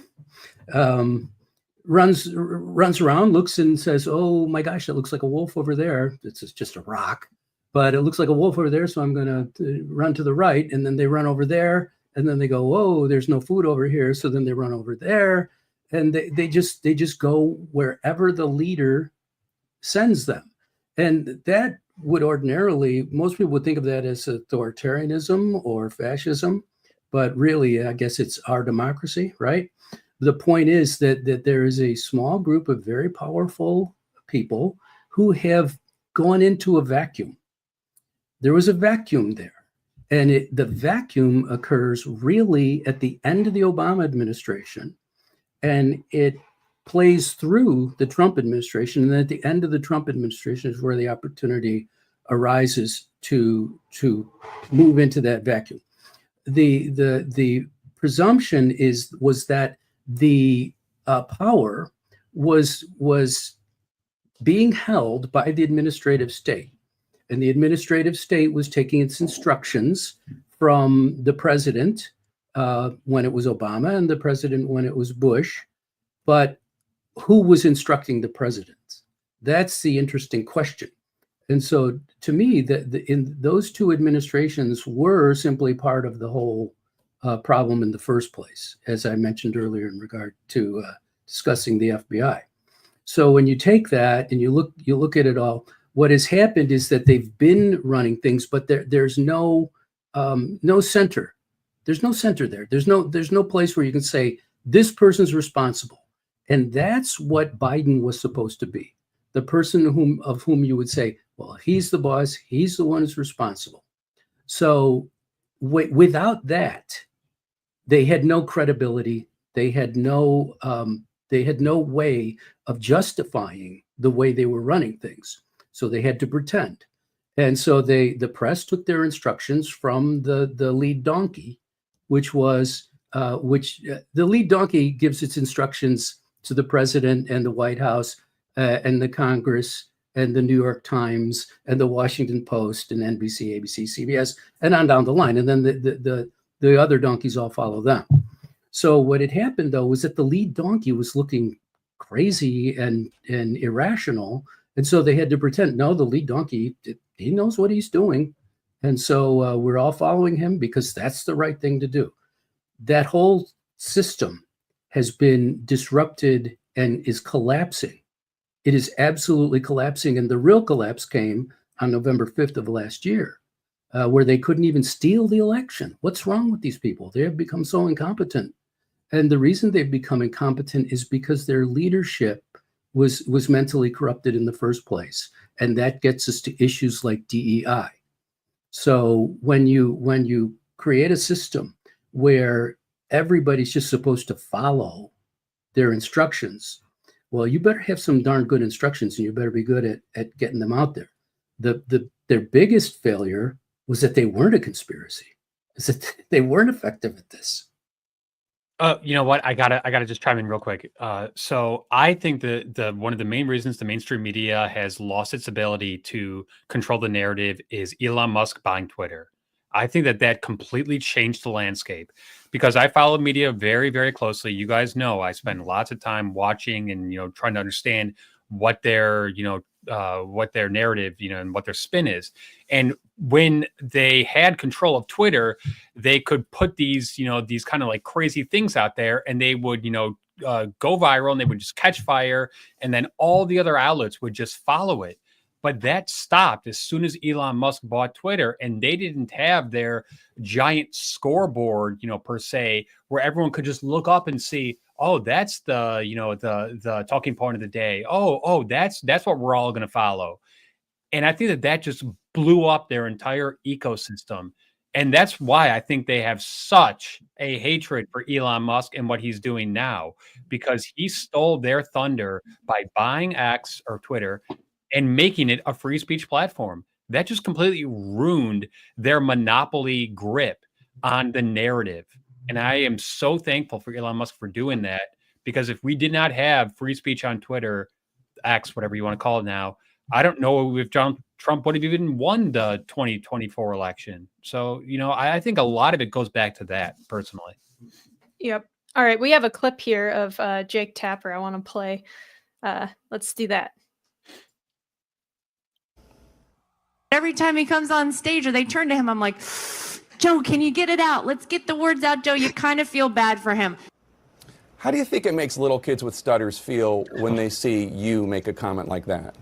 runs around, looks and says, "Oh my gosh, that looks like a wolf over there. It's just a rock, but it looks like a wolf over there, so I'm going to run to the right." And then they run over there, and then they go, "Whoa, there's no food over here." So then they run over there, and they just go wherever the leader sends them. And that would ordinarily, most people would think of that as authoritarianism or fascism, but really, I guess it's our democracy, right? The point is that there is a small group of very powerful people who have gone into a vacuum. There was a vacuum there. And the vacuum occurs really at the end of the Obama administration, and it plays through the Trump administration. And then at the end of the Trump administration is where the opportunity arises to move into that vacuum. The presumption was that the power was being held by the administrative state. And the administrative state was taking its instructions from the president when it was Obama and the president when it was Bush. But who was instructing the president? That's the interesting question. And so to me, in those two administrations were simply part of the whole problem in the first place, as I mentioned earlier in regard to discussing the FBI. So when you take that and you look at it all, what has happened is that they've been running things, but there's no center. There's no center there. There's no place where you can say this person's responsible. And that's what Biden was supposed to be. The person of whom you would say, well, he's the boss, he's the one who's responsible. So without that, they had no credibility. They had no way of justifying the way they were running things. So they had to pretend. And so the press took their instructions from the lead donkey, which the lead donkey gives its instructions to the president and the White House and the Congress and the New York Times and the Washington Post and NBC, ABC, CBS, and on down the line. And then the other donkeys all follow them. So what had happened, though, was that the lead donkey was looking crazy and irrational. And so they had to pretend, no, the lead donkey, he knows what he's doing. And so we're all following him because that's the right thing to do. That whole system has been disrupted and is collapsing. It is absolutely collapsing. And the real collapse came on November 5th of last year, where they couldn't even steal the election. What's wrong with these people? They have become so incompetent. And the reason they've become incompetent is because their leadership was mentally corrupted in the first place. And that gets us to issues like DEI. So when you create a system where everybody's just supposed to follow their instructions, well, you better have some darn good instructions and you better be good at getting them out there. Their biggest failure was that they weren't a conspiracy, is that they weren't effective at this. You know what? I gotta just chime in real quick. So I think the one of the main reasons the mainstream media has lost its ability to control the narrative is Elon Musk buying Twitter. I think that completely changed the landscape because I follow media very, very closely. You guys know I spend lots of time watching and trying to understand what their what their narrative and what their spin is. And when they had control of Twitter, they could put these these kind of like crazy things out there, and they would go viral, and they would just catch fire, and then all the other outlets would just follow it. But that stopped as soon as Elon Musk bought Twitter, and they didn't have their giant scoreboard, per se, where everyone could just look up and see, oh, that's the talking point of the day. Oh, that's what we're all going to follow. And I think that just blew up their entire ecosystem. And that's why I think they have such a hatred for Elon Musk and what he's doing now, because he stole their thunder by buying X or Twitter and making it a free speech platform. That just completely ruined their monopoly grip on the narrative. And I am so thankful for Elon Musk for doing that, because if we did not have free speech on Twitter, X, whatever you want to call it now, I don't know if Trump would have even won the 2024 election. So, I think a lot of it goes back to that personally. Yep. All right. We have a clip here of Jake Tapper I want to play. Let's do that. Every time he comes on stage or they turn to him, I'm like, Joe, can you get it out? Let's get the words out, Joe. You kind of feel bad for him. How do you think it makes little kids with stutters feel when they see you make a comment like that?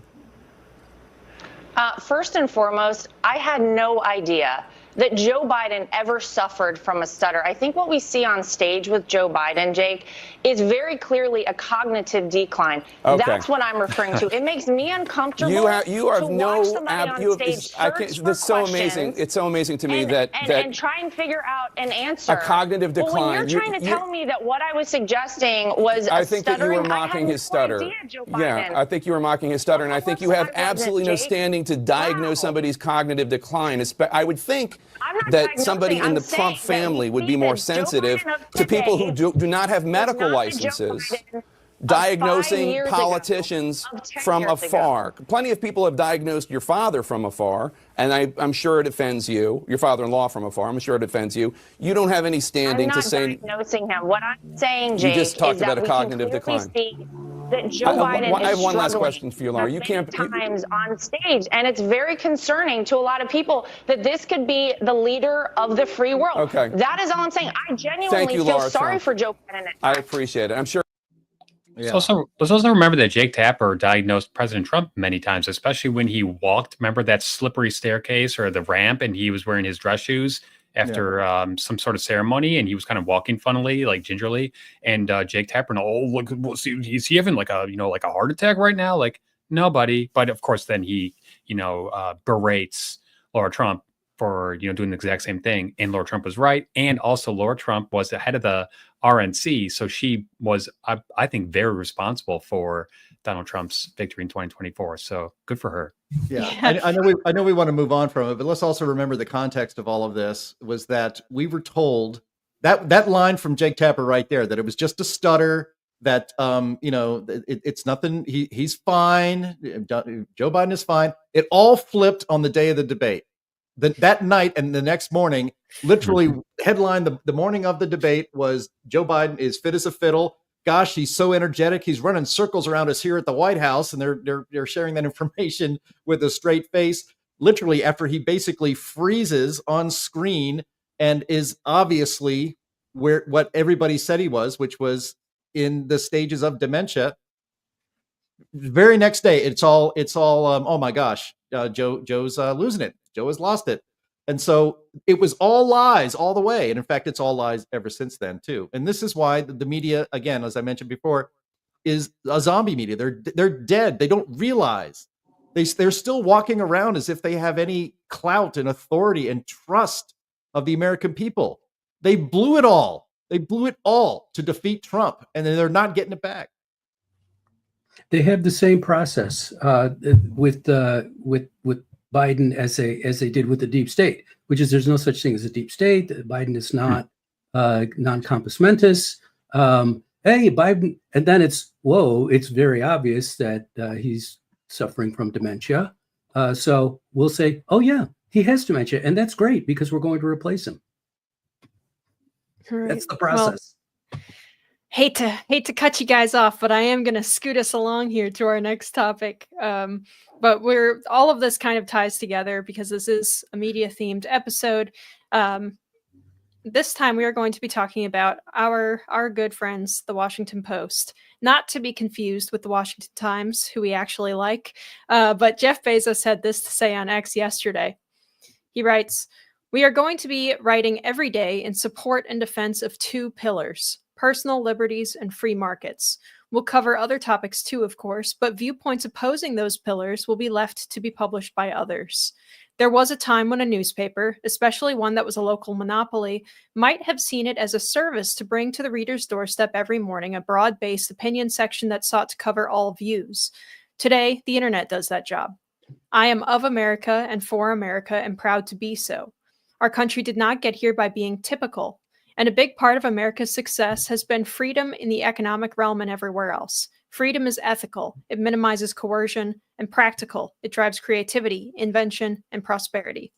First and foremost, I had no idea that Joe Biden ever suffered from a stutter. I think what we see on stage with Joe Biden, Jake, is very clearly a cognitive decline. Okay. That's what I'm referring to. It makes me uncomfortable You are to watch somebody on stage search for that's so amazing. questions It's so amazing to me and try and figure out an answer. A cognitive decline. Well, when you're trying to tell me that what I was suggesting was I think that you were mocking his stutter. Yeah, I think you were mocking his stutter, and I think you have absolutely no standing to diagnose somebody's cognitive decline. I would think that somebody in the Trump family would be more sensitive to people who do not have medical licenses diagnosing politicians from afar. Plenty of people have diagnosed your father from afar, and I'm sure it offends you. Your father-in-law from afar. I'm sure it offends you. You don't have any standing to say. I'm not diagnosing him. What I'm saying, Jake, you just talked is about that a cognitive decline. That Joe Biden I have is one last struggling question for you, Laura. You can't times on stage, and it's very concerning to a lot of people that this could be the leader of the free world. Okay. That is all I'm saying. I genuinely feel Laura sorry Trump. for Joe Biden. I appreciate it. I'm sure. Yeah. Let's also remember that Jake Tapper diagnosed President Trump many times, especially when he walked. Remember that slippery staircase or the ramp, and he was wearing his dress shoes after some sort of ceremony, and he was kind of walking funnily, like gingerly. And Jake Tapper, look, is he having like a heart attack right now? Like, no, buddy. But of course, then he berates Laura Trump for doing the exact same thing, and Laura Trump was right. And also, Laura Trump was the head of the RNC, so she was, I think, very responsible for Donald Trump's victory in 2024. So good for her. Yeah, I know we want to move on from it, but let's also remember the context of all of this was that we were told that line from Jake Tapper right there, that it was just a stutter, that it's nothing. He's fine. Joe Biden is fine. It all flipped on the day of the debate. That night and the next morning, literally headline the morning of the debate was Joe Biden is fit as a fiddle. Gosh, he's so energetic. He's running circles around us here at the White House, and they're sharing that information with a straight face. Literally, after he basically freezes on screen and is obviously what everybody said he was, which was in the stages of dementia. Very next day, it's all. Oh my gosh, Joe's losing it. Joe has lost it. And so it was all lies all the way. And in fact, it's all lies ever since then, too. And this is why the media, again, as I mentioned before, is a zombie media. They're dead. They don't realize. They're still walking around as if they have any clout and authority and trust of the American people. They blew it all. They blew it all to defeat Trump, and then they're not getting it back. They have the same process with Biden as they did with the deep state, which is there's no such thing as a deep state. Biden is not non-compos mentis. Hey, Biden, and then it's very obvious that he's suffering from dementia. So we'll say, oh yeah, he has dementia, and that's great because we're going to replace him. Right. That's the process. Well, hate to cut you guys off, but I am going to scoot us along here to our next topic. But all of this kind of ties together because this is a media-themed episode. This time we are going to be talking about our good friends, the Washington Post, not to be confused with the Washington Times, who we actually like. But Jeff Bezos had this to say on X yesterday. He writes, "We are going to be writing every day in support and defense of two pillars, personal liberties and free markets. We'll cover other topics too, of course, but viewpoints opposing those pillars will be left to be published by others. There was a time when a newspaper, especially one that was a local monopoly, might have seen it as a service to bring to the reader's doorstep every morning a broad-based opinion section that sought to cover all views. Today, the internet does that job. I am of America and for America and proud to be so. Our country did not get here by being typical, and a big part of America's success has been freedom in the economic realm and everywhere else. Freedom is ethical, it minimizes coercion, and practical. It drives creativity, invention, and prosperity.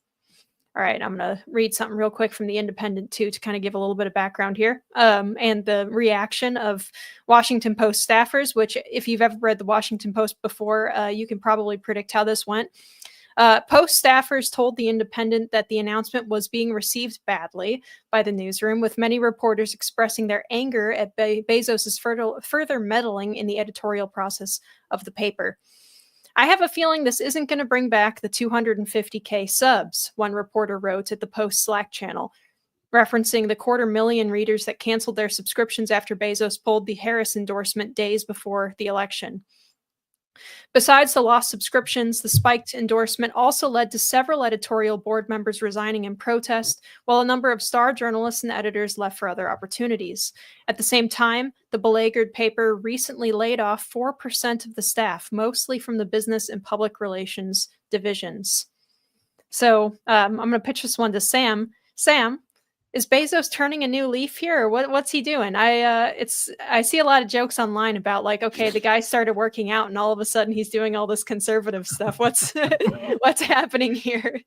All right, I'm going to read something real quick from The Independent, too, to kind of give a little bit of background here. And the reaction of Washington Post staffers, which if you've ever read the Washington Post before, you can probably predict how this went. Post staffers told The Independent that the announcement was being received badly by the newsroom, with many reporters expressing their anger at Bezos' further meddling in the editorial process of the paper. I have a feeling this isn't going to bring back the 250K subs, one reporter wrote at the Post Slack channel, referencing the 250,000 readers that canceled their subscriptions after Bezos pulled the Harris endorsement days before the election. Besides the lost subscriptions, the spiked endorsement also led to several editorial board members resigning in protest, while a number of star journalists and editors left for other opportunities. At the same time, the beleaguered paper recently laid off 4% of the staff, mostly from the business and public relations divisions. So I'm going to pitch this one to Sam. Sam, is Bezos turning a new leaf here, or what's he doing? I see a lot of jokes online about like, okay, the guy started working out and all of a sudden he's doing all this conservative stuff. What's what's happening here?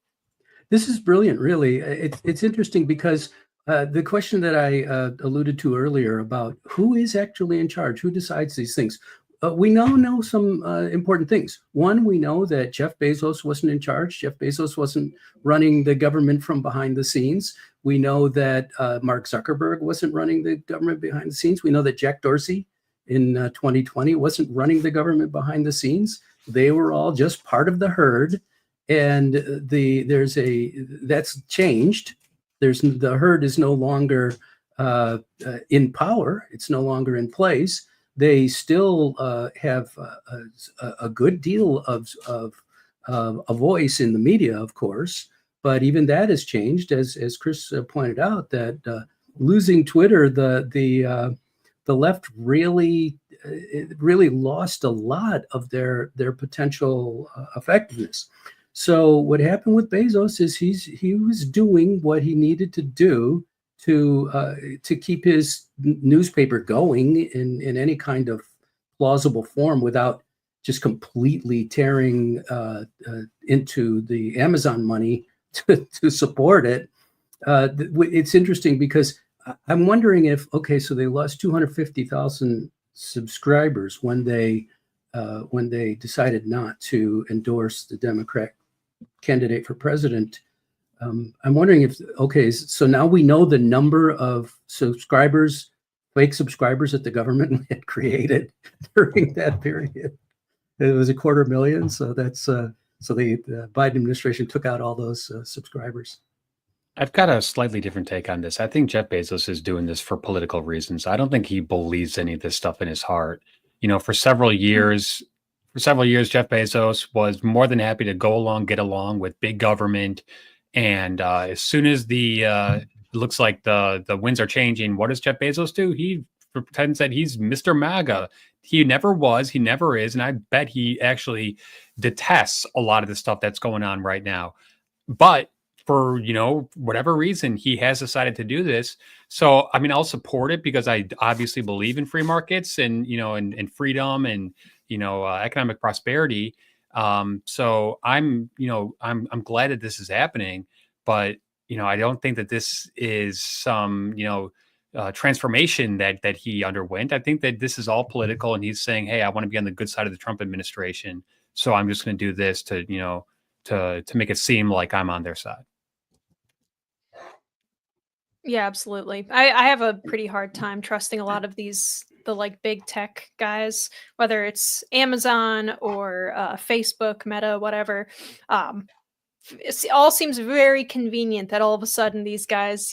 This is brilliant, really. It's interesting because the question that I alluded to earlier about who is actually in charge, who decides these things. We now know some important things. One, we know that Jeff Bezos wasn't in charge. Jeff Bezos wasn't running the government from behind the scenes. We know that Mark Zuckerberg wasn't running the government behind the scenes. We know that Jack Dorsey in 2020 wasn't running the government behind the scenes. They were all just part of the herd. And that's changed. The herd is no longer in power. It's no longer in place. They still have a good deal of a voice in the media, of course, but even that has changed, as Chris pointed out. That losing Twitter, the left really lost a lot of their potential effectiveness. So what happened with Bezos is he was doing what he needed to do to keep his newspaper going in any kind of plausible form without just completely tearing into the Amazon money to support it. It's interesting because I'm wondering if, okay, so they lost 250,000 subscribers when they decided not to endorse the Democrat candidate for president. I'm wondering if, okay, so now we know the number of subscribers, fake subscribers that the government had created during that period. It was 250,000. So that's so the Biden administration took out all those subscribers. I've got a slightly different take on this. I think Jeff Bezos is doing this for political reasons. I don't think he believes any of this stuff in his heart. You know, for several years, Jeff Bezos was more than happy to get along with big government. And as soon as it looks like the winds are changing, what does Jeff Bezos do? He pretends that he's Mr. MAGA. He never was, he never is, and I bet he actually detests a lot of the stuff that's going on right now. But for, whatever reason, he has decided to do this. So, I mean, I'll support it because I obviously believe in free markets and, and freedom and, economic prosperity. So I'm glad that this is happening, but, I don't think that this is some, transformation that he underwent. I think that this is all political, and he's saying, hey, I want to be on the good side of the Trump administration. So I'm just going to do this to make it seem like I'm on their side. Yeah, absolutely. I have a pretty hard time trusting a lot of the big tech guys, whether it's Amazon or Facebook, Meta, whatever. It all seems very convenient that all of a sudden these guys,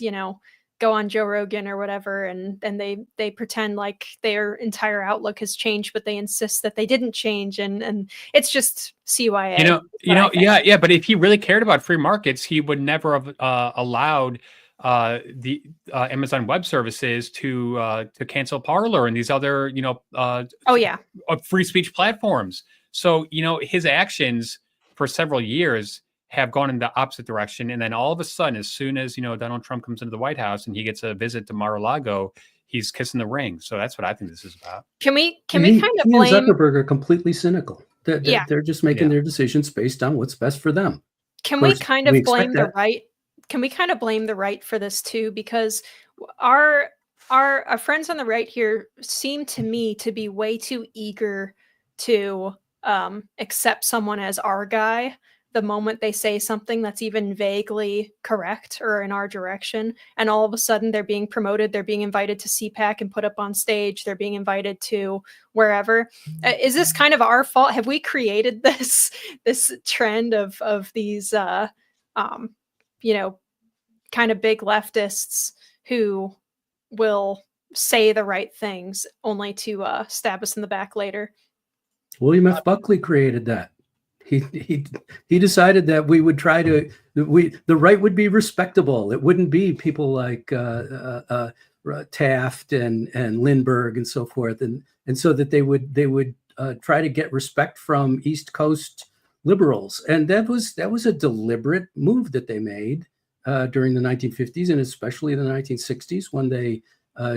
go on Joe Rogan or whatever, and they pretend like their entire outlook has changed, but they insist that they didn't change, and it's just CYA. Yeah. But if he really cared about free markets, he would never have allowed the Amazon Web Services to cancel Parler and these other free speech platforms. So his actions for several years have gone in the opposite direction, and then all of a sudden, as soon as Donald Trump comes into the White House and he gets a visit to Mar-a-Lago, he's kissing the ring. So that's what I think this is about. Can we kind of he blame and Zuckerberg are completely cynical. They're just making their decisions based on what's best for them. Can we kind of blame the right? Can we kind of blame the right for this too? Because our friends on the right here seem to me to be way too eager to accept someone as our guy the moment they say something that's even vaguely correct or in our direction, and all of a sudden they're being promoted, they're being invited to CPAC and put up on stage, they're being invited to wherever. Is this kind of our fault? Have we created this trend of these kind of big leftists who will say the right things only to stab us in the back later? William F. Buckley created that. He decided that we would try to the right would be respectable. It wouldn't be people like Taft and Lindbergh and so forth, and so that they would try to get respect from East Coast liberals, and that was a deliberate move that they made during the 1950s and especially the 1960s when they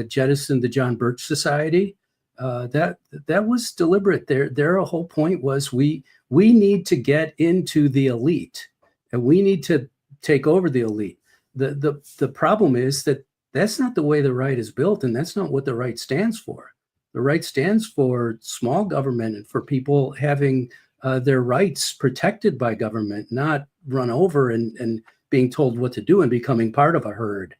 jettisoned the John Birch Society. That was deliberate. Their whole point was we need to get into the elite, and we need to take over the elite. The problem is that that's not the way the right is built, and that's not what the right stands for. The right stands for small government and for people having their rights protected by government, not run over and being told what to do and becoming part of a herd.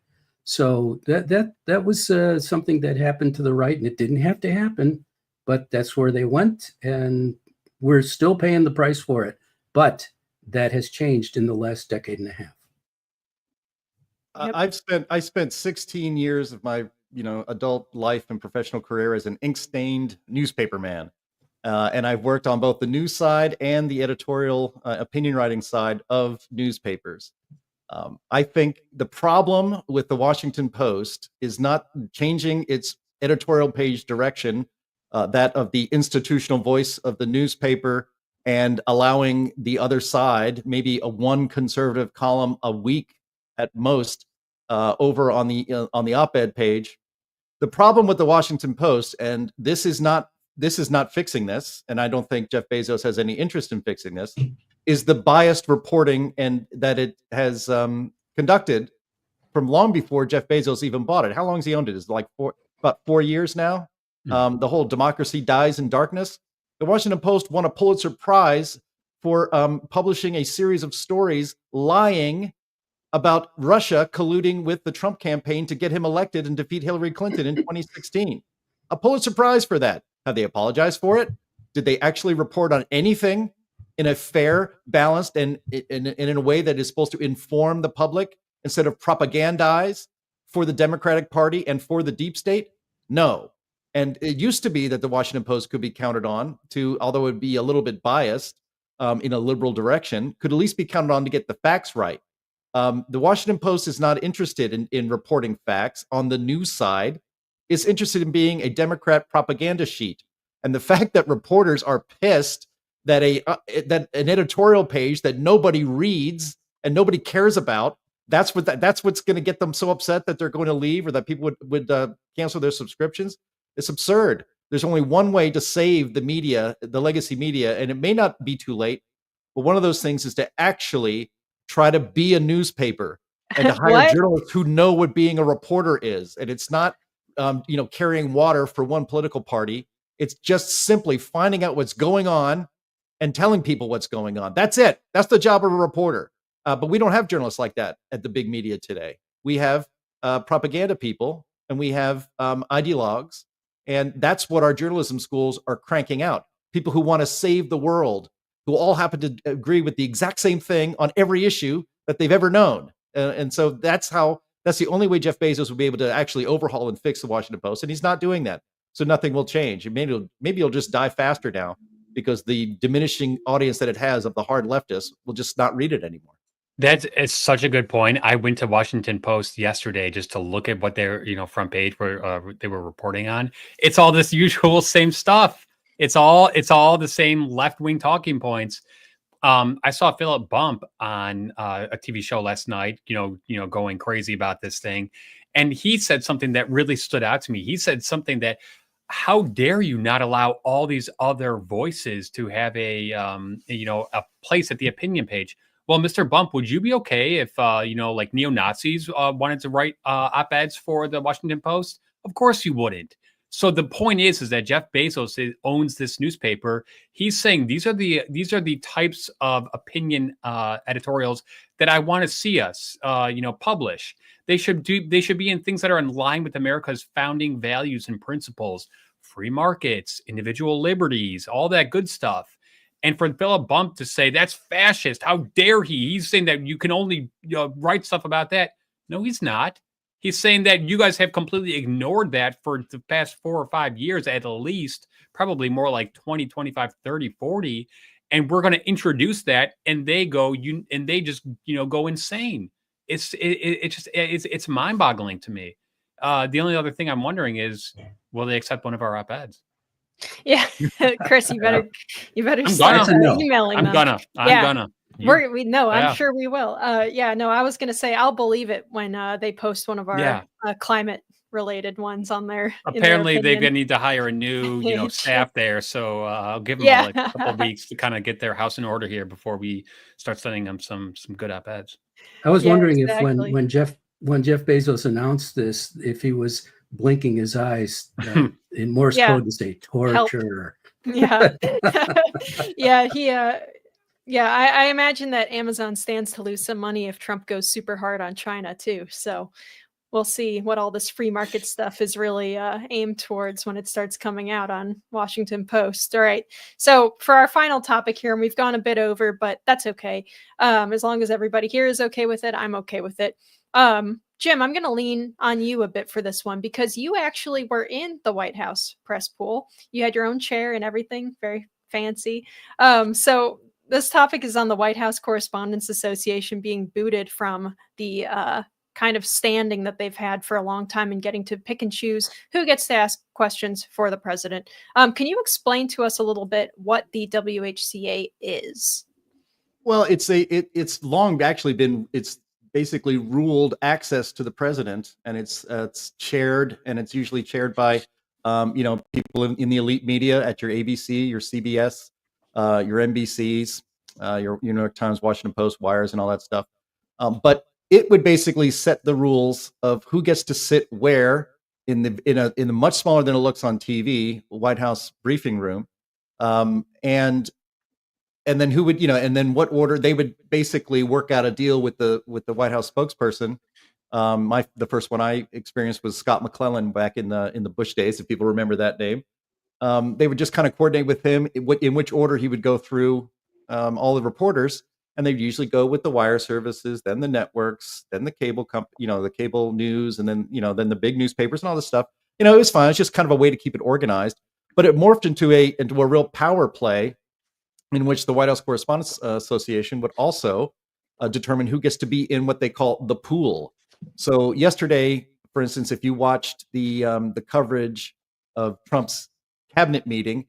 So that was something that happened to the right, and it didn't have to happen, but that's where they went, and we're still paying the price for it. But that has changed in the last decade and a half. I spent 16 years of my adult life and professional career as an ink-stained newspaper man, and I've worked on both the news side and the editorial opinion writing side of newspapers. I think the problem with the Washington Post is not changing its editorial page direction, that of the institutional voice of the newspaper, and allowing the other side, maybe one conservative column a week at most, over on the op-ed page. The problem with the Washington Post, and this is not fixing this, and I don't think Jeff Bezos has any interest in fixing this, is the biased reporting and that it has conducted from long before Jeff Bezos even bought it. How long has he owned it? Is it like about 4 years now? The whole democracy dies in darkness. The Washington Post won a Pulitzer Prize for publishing a series of stories lying about Russia colluding with the Trump campaign to get him elected and defeat Hillary Clinton in 2016. A Pulitzer Prize for that. Have they apologized for it? Did they actually report on anything in a fair, balanced, and in a way that is supposed to inform the public instead of propagandize for the Democratic Party and for the deep state? No. And it used to be that the Washington Post could be counted on to, although it would be a little bit biased in a liberal direction, could at least be counted on to get the facts right. The Washington Post is not interested in reporting facts on the news side. It's interested in being a Democrat propaganda sheet. And the fact that reporters are pissed that that an editorial page that nobody reads and nobody cares about, that's what's going to get them so upset that they're going to leave, or that people would cancel their subscriptions. It's absurd. There's only one way to save the media, the legacy media, and it may not be too late, but one of those things is to actually try to be a newspaper and to hire journalists who know what being a reporter is. And it's not, carrying water for one political party. It's just simply finding out what's going on and telling people what's going on. That's it. That's the job of a reporter. But we don't have journalists like that at the big media today. We have propaganda people, and we have ideologues. And that's what our journalism schools are cranking out. People who want to save the world, who all happen to agree with the exact same thing on every issue that they've ever known. And so that's how That's the only way Jeff Bezos will be able to actually overhaul and fix the Washington Post, and he's not doing that. So nothing will change. Maybe it'll just die faster now because the diminishing audience that it has of the hard leftists will just not read it anymore. It's such a good point. I went to Washington Post yesterday just to look at what their front page were they were reporting on. It's all this usual same stuff. It's all the same left wing talking points. I saw Philip Bump on a TV show last night. Going crazy about this thing, and he said something that really stood out to me. He said something that, how dare you not allow all these other voices to have a place at the opinion page? Well, Mr. Bump, would you be okay if, like neo-Nazis wanted to write op-eds for the Washington Post? Of course you wouldn't. So the point is that Jeff Bezos owns this newspaper. He's saying these are the types of opinion editorials that I want to see us, publish. They should be in things that are in line with America's founding values and principles, free markets, individual liberties, all that good stuff. And for Philip Bump to say that's fascist, how dare he? He's saying that you can only write stuff about that. No, he's not. He's saying that you guys have completely ignored that for the past 4 or 5 years, at least, probably more like 20, 25, 30, 40. And we're going to introduce that. And they go, go insane. It's mind boggling to me. The only other thing I'm wondering is, will they accept one of our op-eds? Yeah, Chris, you better start emailing them. I'm gonna. I'm sure we will. I was gonna say I'll believe it when they post one of our climate related ones on there. Apparently they're gonna need to hire a new staff there, so I'll give them a couple of weeks to kind of get their house in order here before we start sending them some good op-eds. I was wondering if when Jeff Bezos announced this, if he was blinking his eyes in Morse code to say torture. I imagine that Amazon stands to lose some money if Trump goes super hard on China too. So we'll see what all this free market stuff is really aimed towards when it starts coming out on Washington Post. All right. So for our final topic here, and we've gone a bit over, but that's okay. As long as everybody here is okay with it, I'm okay with it. Jim, I'm going to lean on you a bit for this one because you actually were in the White House press pool. You had your own chair and everything, very fancy. So this topic is on the White House Correspondents Association being booted from the kind of standing that they've had for a long time and getting to pick and choose who gets to ask questions for the president. Can you explain to us a little bit what the WHCA is? Well, it's long actually been, it's basically ruled access to the president, and it's chaired, and it's usually chaired by people in the elite media at your ABC, your CBS, your NBCs, your New York Times, Washington Post, Wires, and all that stuff. But it would basically set the rules of who gets to sit where in the much smaller than it looks on TV White House briefing room, and then who would, and then what order they would basically work out a deal with the White House spokesperson. The first one I experienced was Scott McClellan back in the Bush days, if people remember that name. They would just kind of coordinate with him in which order he would go through all the reporters, and they'd usually go with the wire services, then the networks, then the cable the cable news, and then then the big newspapers and all this stuff. It was fine. It's just kind of a way to keep it organized, but it morphed into a real power play, in which the White House Correspondents Association would also determine who gets to be in what they call the pool. So yesterday, for instance, if you watched the coverage of Trump's cabinet meeting,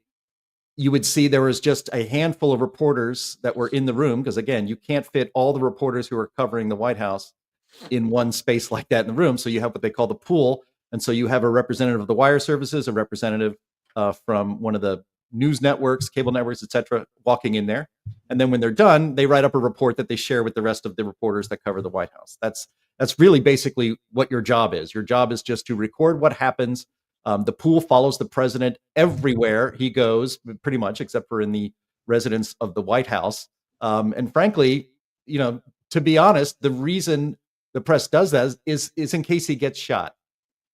you would see there was just a handful of reporters that were in the room, because again, you can't fit all the reporters who are covering the White House in one space like that in the room. So you have what they call the pool. And so you have a representative of the wire services, a representative from one of the news networks, cable networks, etc., walking in there. And then when they're done, they write up a report that they share with the rest of the reporters that cover the White House. That's really basically what your job is. Your job is just to record what happens. The pool follows the president everywhere he goes, pretty much, except for in the residence of the White House. And frankly, to be honest, the reason the press does that is in case he gets shot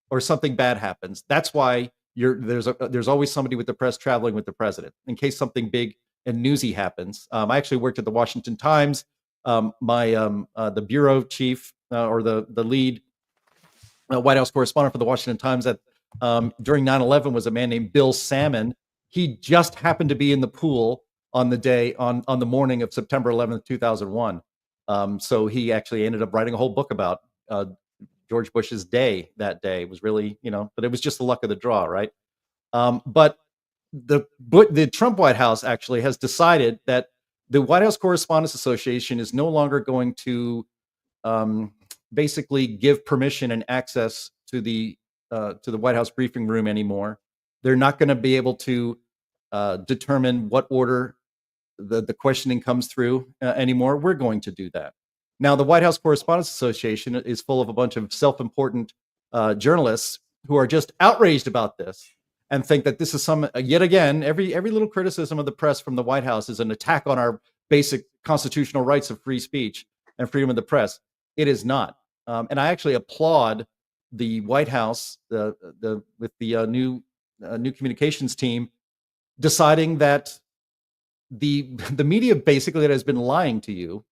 or something bad happens. That's why there's always somebody with the press traveling with the president in case something big and newsy happens. I actually worked at the Washington Times. The bureau chief or the lead White House correspondent for the Washington Times, that during 9/11 was a man named Bill Salmon. He just happened to be in the pool on the morning of September 11th, 2001. So he actually ended up writing a whole book about George Bush's day that day. It was really, but it was just the luck of the draw, right? But the Trump White House actually has decided that the White House Correspondents Association is no longer going to basically give permission and access to the White House briefing room anymore. They're not going to be able to determine what order the questioning comes through anymore. We're going to do that. Now, the White House Correspondents Association is full of a bunch of self-important journalists who are just outraged about this and think that this is yet again, every little criticism of the press from the White House is an attack on our basic constitutional rights of free speech and freedom of the press. It is not. And I actually applaud the White House with the new communications team deciding that the media basically that has been lying to you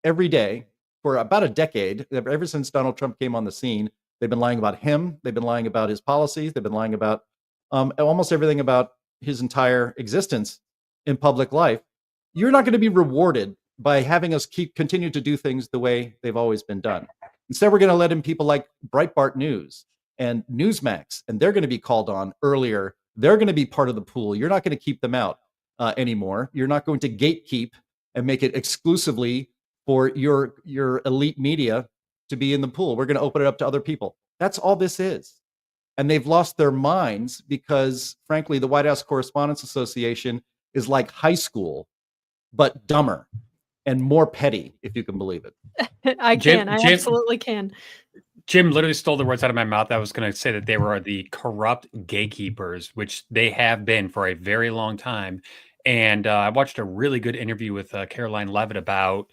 every day for about a decade, ever since Donald Trump came on the scene. They've been lying about him. They've been lying about his policies. They've been lying about almost everything about his entire existence in public life. You're not going to be rewarded by having us continue to do things the way they've always been done. Instead, we're going to let in people like Breitbart News and Newsmax, and they're going to be called on earlier. They're going to be part of the pool. You're not going to keep them out anymore. You're not going to gatekeep and make it exclusively for your elite media to be in the pool. We're going to open it up to other people. That's all this is. And they've lost their minds because, frankly, the White House Correspondents Association is like high school, but dumber and more petty, if you can believe it. I absolutely can. Jim literally stole the words out of my mouth. I was going to say that they were the corrupt gatekeepers, which they have been for a very long time. And I watched a really good interview with Caroline Levitt about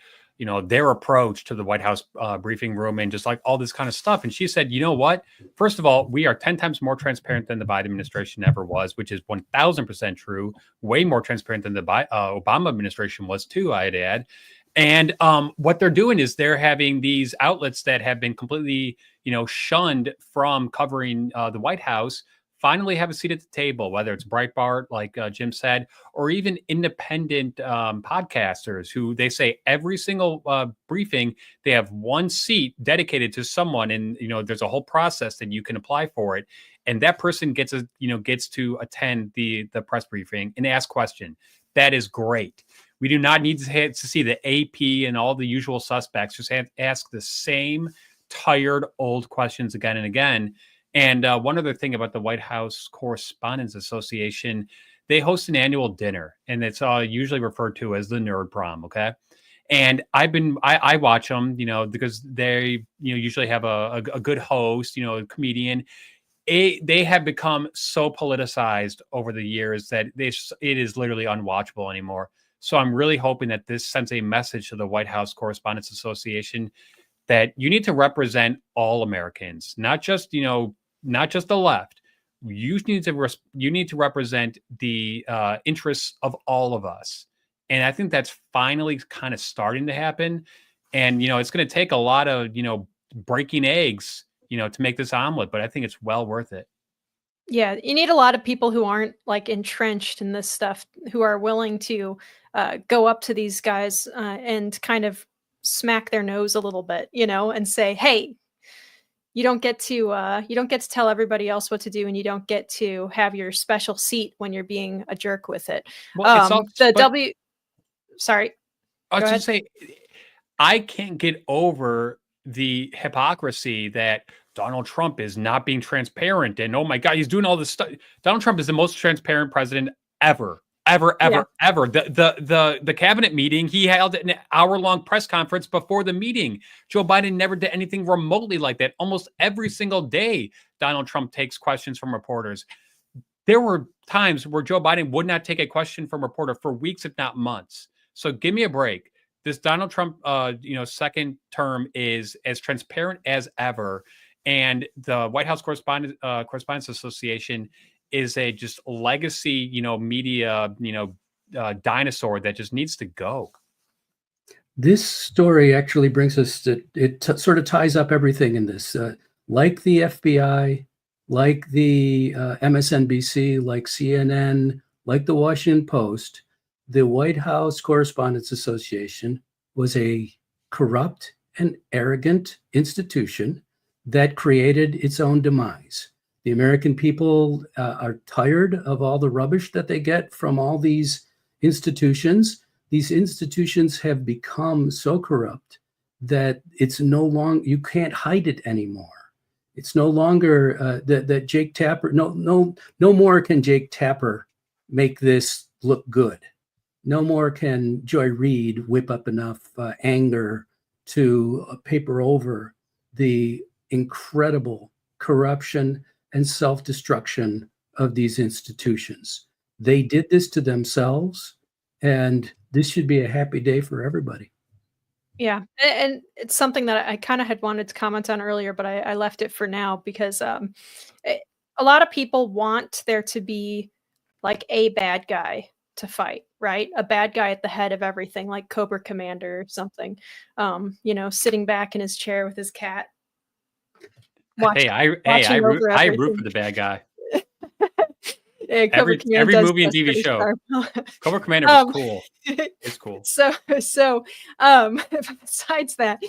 their approach to the White House briefing room and just like all this kind of stuff. And she said, you know what? First of all, we are 10 times more transparent than the Biden administration ever was, which is 1000% true. Way more transparent than the Obama administration was too, I'd add. And what they're doing is they're having these outlets that have been completely, shunned from covering the White House finally have a seat at the table, whether it's Breitbart, like Jim said, or even independent podcasters who they say every single briefing, they have one seat dedicated to someone. And, there's a whole process that you can apply for it. And that person gets to attend the press briefing and ask questions. That is great. We do not need to see the AP and all the usual suspects just ask the same tired old questions again and again. And one other thing about the White House Correspondents Association, they host an annual dinner, and it's usually referred to as the Nerd Prom. Okay, and I watch them, because they usually have a good host, a comedian. They have become so politicized over the years that it is literally unwatchable anymore. So I'm really hoping that this sends a message to the White House Correspondents Association that you need to represent all Americans, not just the left. You need to represent the interests of all of us. And I think that's finally kind of starting to happen. And, it's going to take a lot of, breaking eggs, to make this omelet, but I think it's well worth it. Yeah, you need a lot of people who aren't like entrenched in this stuff, who are willing to go up to these guys and kind of smack their nose a little bit, and say, hey, you don't get to tell everybody else what to do, and you don't get to have your special seat when you're being a jerk with it. Well, sorry. I was just say, I can't get over the hypocrisy that Donald Trump is not being transparent, and oh my God, he's doing all this stuff. Donald Trump is the most transparent president ever. The cabinet meeting, he held an hour-long press conference before the meeting. Joe Biden never did anything remotely like that. Almost every single day, Donald Trump takes questions from reporters. There were times where Joe Biden would not take a question from a reporter for weeks, if not months. So give me a break. This Donald Trump, second term is as transparent as ever. And the White House Correspondents Association is a just legacy, media, dinosaur that just needs to go. This story actually brings us to, it sort of ties up everything in this. like the FBI, like the MSNBC, like CNN, like the Washington Post, the White House Correspondents Association was a corrupt and arrogant institution that created its own demise. The American people are tired of all the rubbish that they get from all these institutions. These institutions have become so corrupt that it's no longer, you can't hide it anymore. It's no longer that Jake Tapper, no more can Jake Tapper make this look good. No more can Joy Reid whip up enough anger to paper over the incredible corruption and self-destruction of these institutions. They did this to themselves, and this should be a happy day for everybody. Yeah, and it's something that I kind of had wanted to comment on earlier, but I left it for now because a lot of people want there to be like a bad guy to fight, right? A bad guy at the head of everything, like Cobra Commander or something, sitting back in his chair with his cat. I root for the bad guy. Yeah, every movie and TV show. Cobra Commander was cool. It's cool. So besides that,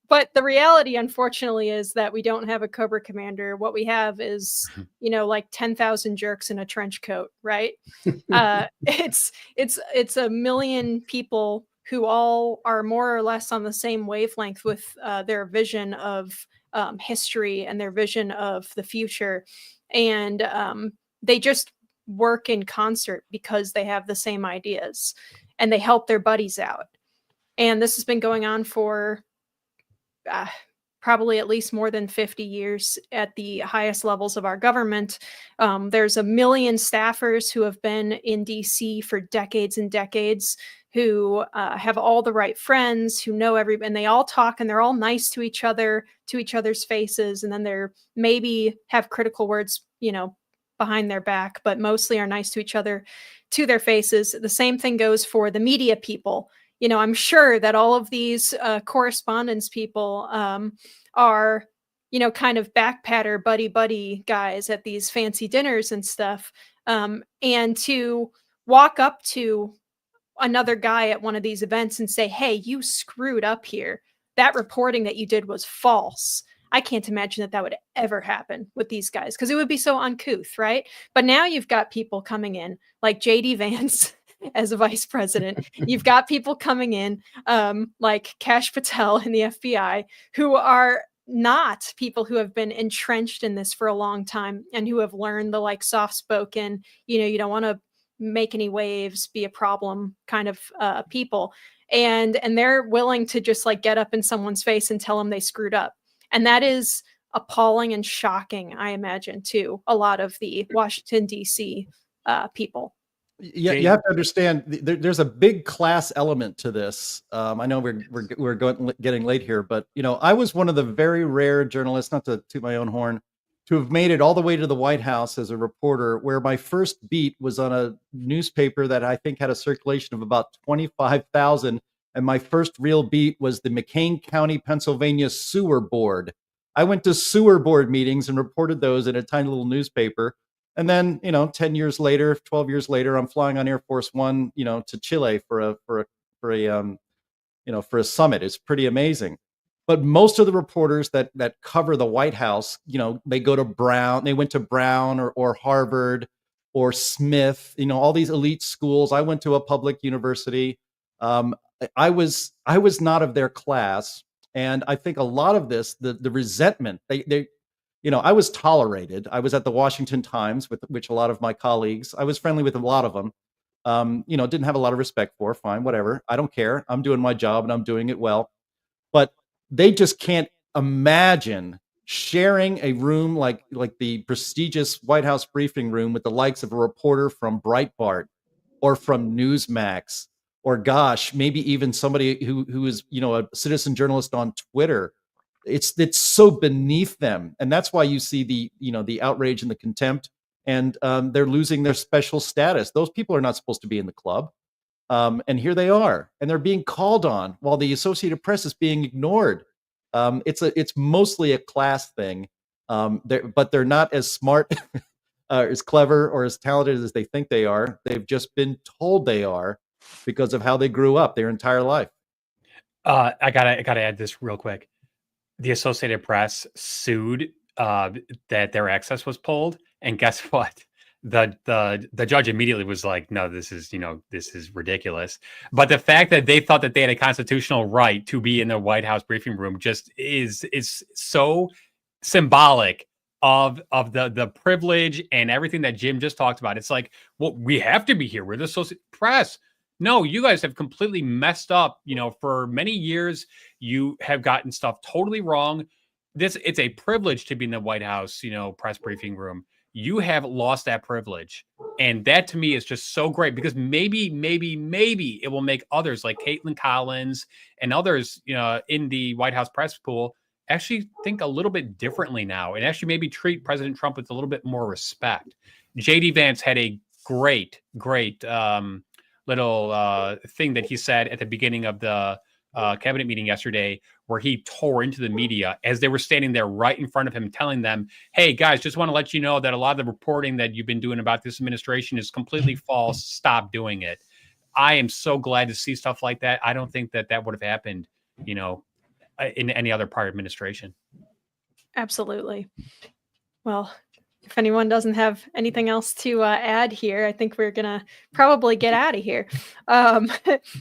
but the reality, unfortunately, is that we don't have a Cobra Commander. What we have is, like 10,000 jerks in a trench coat, right? It's a million people who all are more or less on the same wavelength with their vision of history and their vision of the future, and they just work in concert because they have the same ideas and they help their buddies out. And this has been going on for probably at least more than 50 years at the highest levels of our government. There's 1 million staffers who have been in DC for decades and decades, who have all the right friends, who know and they all talk and they're all nice to each other, to each other's faces. And then they're maybe have critical words, behind their back, but mostly are nice to each other, to their faces. The same thing goes for the media people. I'm sure that all of these correspondence people are, kind of backpatter buddy guys at these fancy dinners and stuff. And to walk up to another guy at one of these events and say, hey, you screwed up here. That reporting that you did was false. I can't imagine that would ever happen with these guys because it would be so uncouth, right? But now you've got people coming in like J.D. Vance as a vice president. You've got people coming in like Kash Patel in the FBI, who are not people who have been entrenched in this for a long time and who have learned the like soft-spoken, you don't want to make any waves, be a problem kind of people. And they're willing to just like get up in someone's face and tell them they screwed up. And that is appalling and shocking, I imagine, to a lot of the Washington, D.C. People. Yeah, you have to understand. There's a big class element to this. I know we're getting late here, but I was one of the very rare journalists, not to toot my own horn, to have made it all the way to the White House as a reporter, where my first beat was on a newspaper that I think had a circulation of about 25,000. And my first real beat was the McCain County, Pennsylvania Sewer Board. I went to sewer board meetings and reported those in a tiny little newspaper. And then, 10 years later, 12 years later, I'm flying on Air Force One, to Chile for a summit. It's pretty amazing. But most of the reporters that cover the White House, they go to Brown, they went to Brown or Harvard or Smith, all these elite schools. I went to a public university. I was not of their class, and I think a lot of this, the resentment, I was tolerated. I was at the Washington Times, with which a lot of my colleagues, I was friendly with a lot of them. Didn't have a lot of respect for. Fine, whatever. I don't care. I'm doing my job and I'm doing it well. But they just can't imagine sharing a room like the prestigious White House briefing room with the likes of a reporter from Breitbart or from Newsmax. Or gosh, maybe even somebody who is, a citizen journalist on Twitter. It's so beneath them, and that's why you see the outrage and the contempt, and they're losing their special status. Those people are not supposed to be in the club, and here they are, and they're being called on while the Associated Press is being ignored. It's mostly a class thing, but they're not as smart, as clever, or as talented as they think they are. They've just been told they are because of how they grew up their entire life. I gotta add this real quick. The Associated Press sued that their access was pulled, and guess what? The judge immediately was like, no, this is ridiculous. But the fact that they thought that they had a constitutional right to be in the White House briefing room just is so symbolic of the privilege and everything that Jim just talked about. It's like, well, we have to be here. We're the Associated Press. No, you guys have completely messed up. For many years, you have gotten stuff totally wrong. It's a privilege to be in the White House, press briefing room. You have lost that privilege. And that to me is just so great, because maybe it will make others like Caitlin Collins and others, in the White House press pool actually think a little bit differently now, and actually maybe treat President Trump with a little bit more respect. JD Vance had a great little thing that he said at the beginning of the cabinet meeting yesterday, where he tore into the media as they were standing there right in front of him, telling them, hey guys, just want to let you know that a lot of the reporting that you've been doing about this administration is completely false. Stop doing it. I am so glad to see stuff like that. I don't think that would have happened, in any other prior administration. Absolutely. Well, if anyone doesn't have anything else to add here, I think we're going to probably get out of here.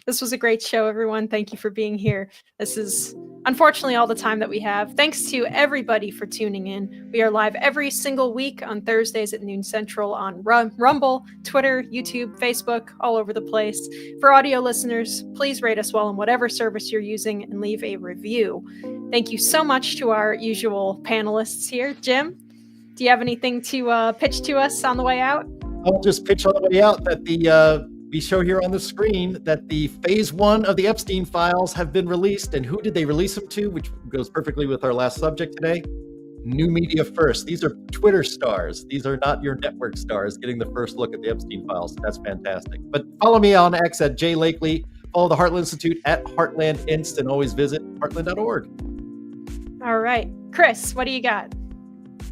This was a great show, everyone. Thank you for being here. This is unfortunately all the time that we have. Thanks to everybody for tuning in. We are live every single week on Thursdays at noon Central on Rumble, Twitter, YouTube, Facebook, all over the place. For audio listeners, please rate us well on whatever service you're using and leave a review. Thank you so much to our usual panelists here. Jim, do you have anything to pitch to us on the way out? I'll just pitch on the way out that we show here on the screen that the phase 1 of the Epstein files have been released. And who did they release them to? Which goes perfectly with our last subject today. New media first. These are Twitter stars. These are not your network stars getting the first look at the Epstein files. That's fantastic. But follow me on X at @JLakely. Follow the Heartland Institute at Heartland Inst, and always visit heartland.org. All right. Chris, what do you got?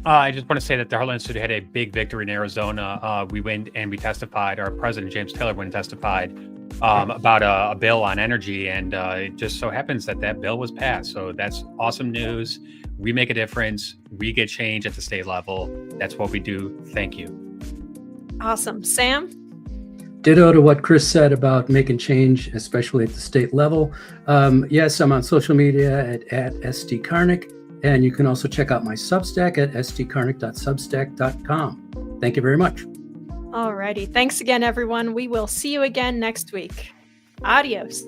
I just want to say that the Heartland Institute had a big victory in Arizona. We went and we testified. Our president, James Taylor, went and testified about a bill on energy. And it just so happens that bill was passed. So that's awesome news. We make a difference. We get change at the state level. That's what we do. Thank you. Awesome. Sam? Ditto to what Chris said about making change, especially at the state level. Yes, I'm on social media at STKarnick. And you can also check out my Substack at stkarnick.substack.com. Thank you very much. All righty. Thanks again, everyone. We will see you again next week. Adios.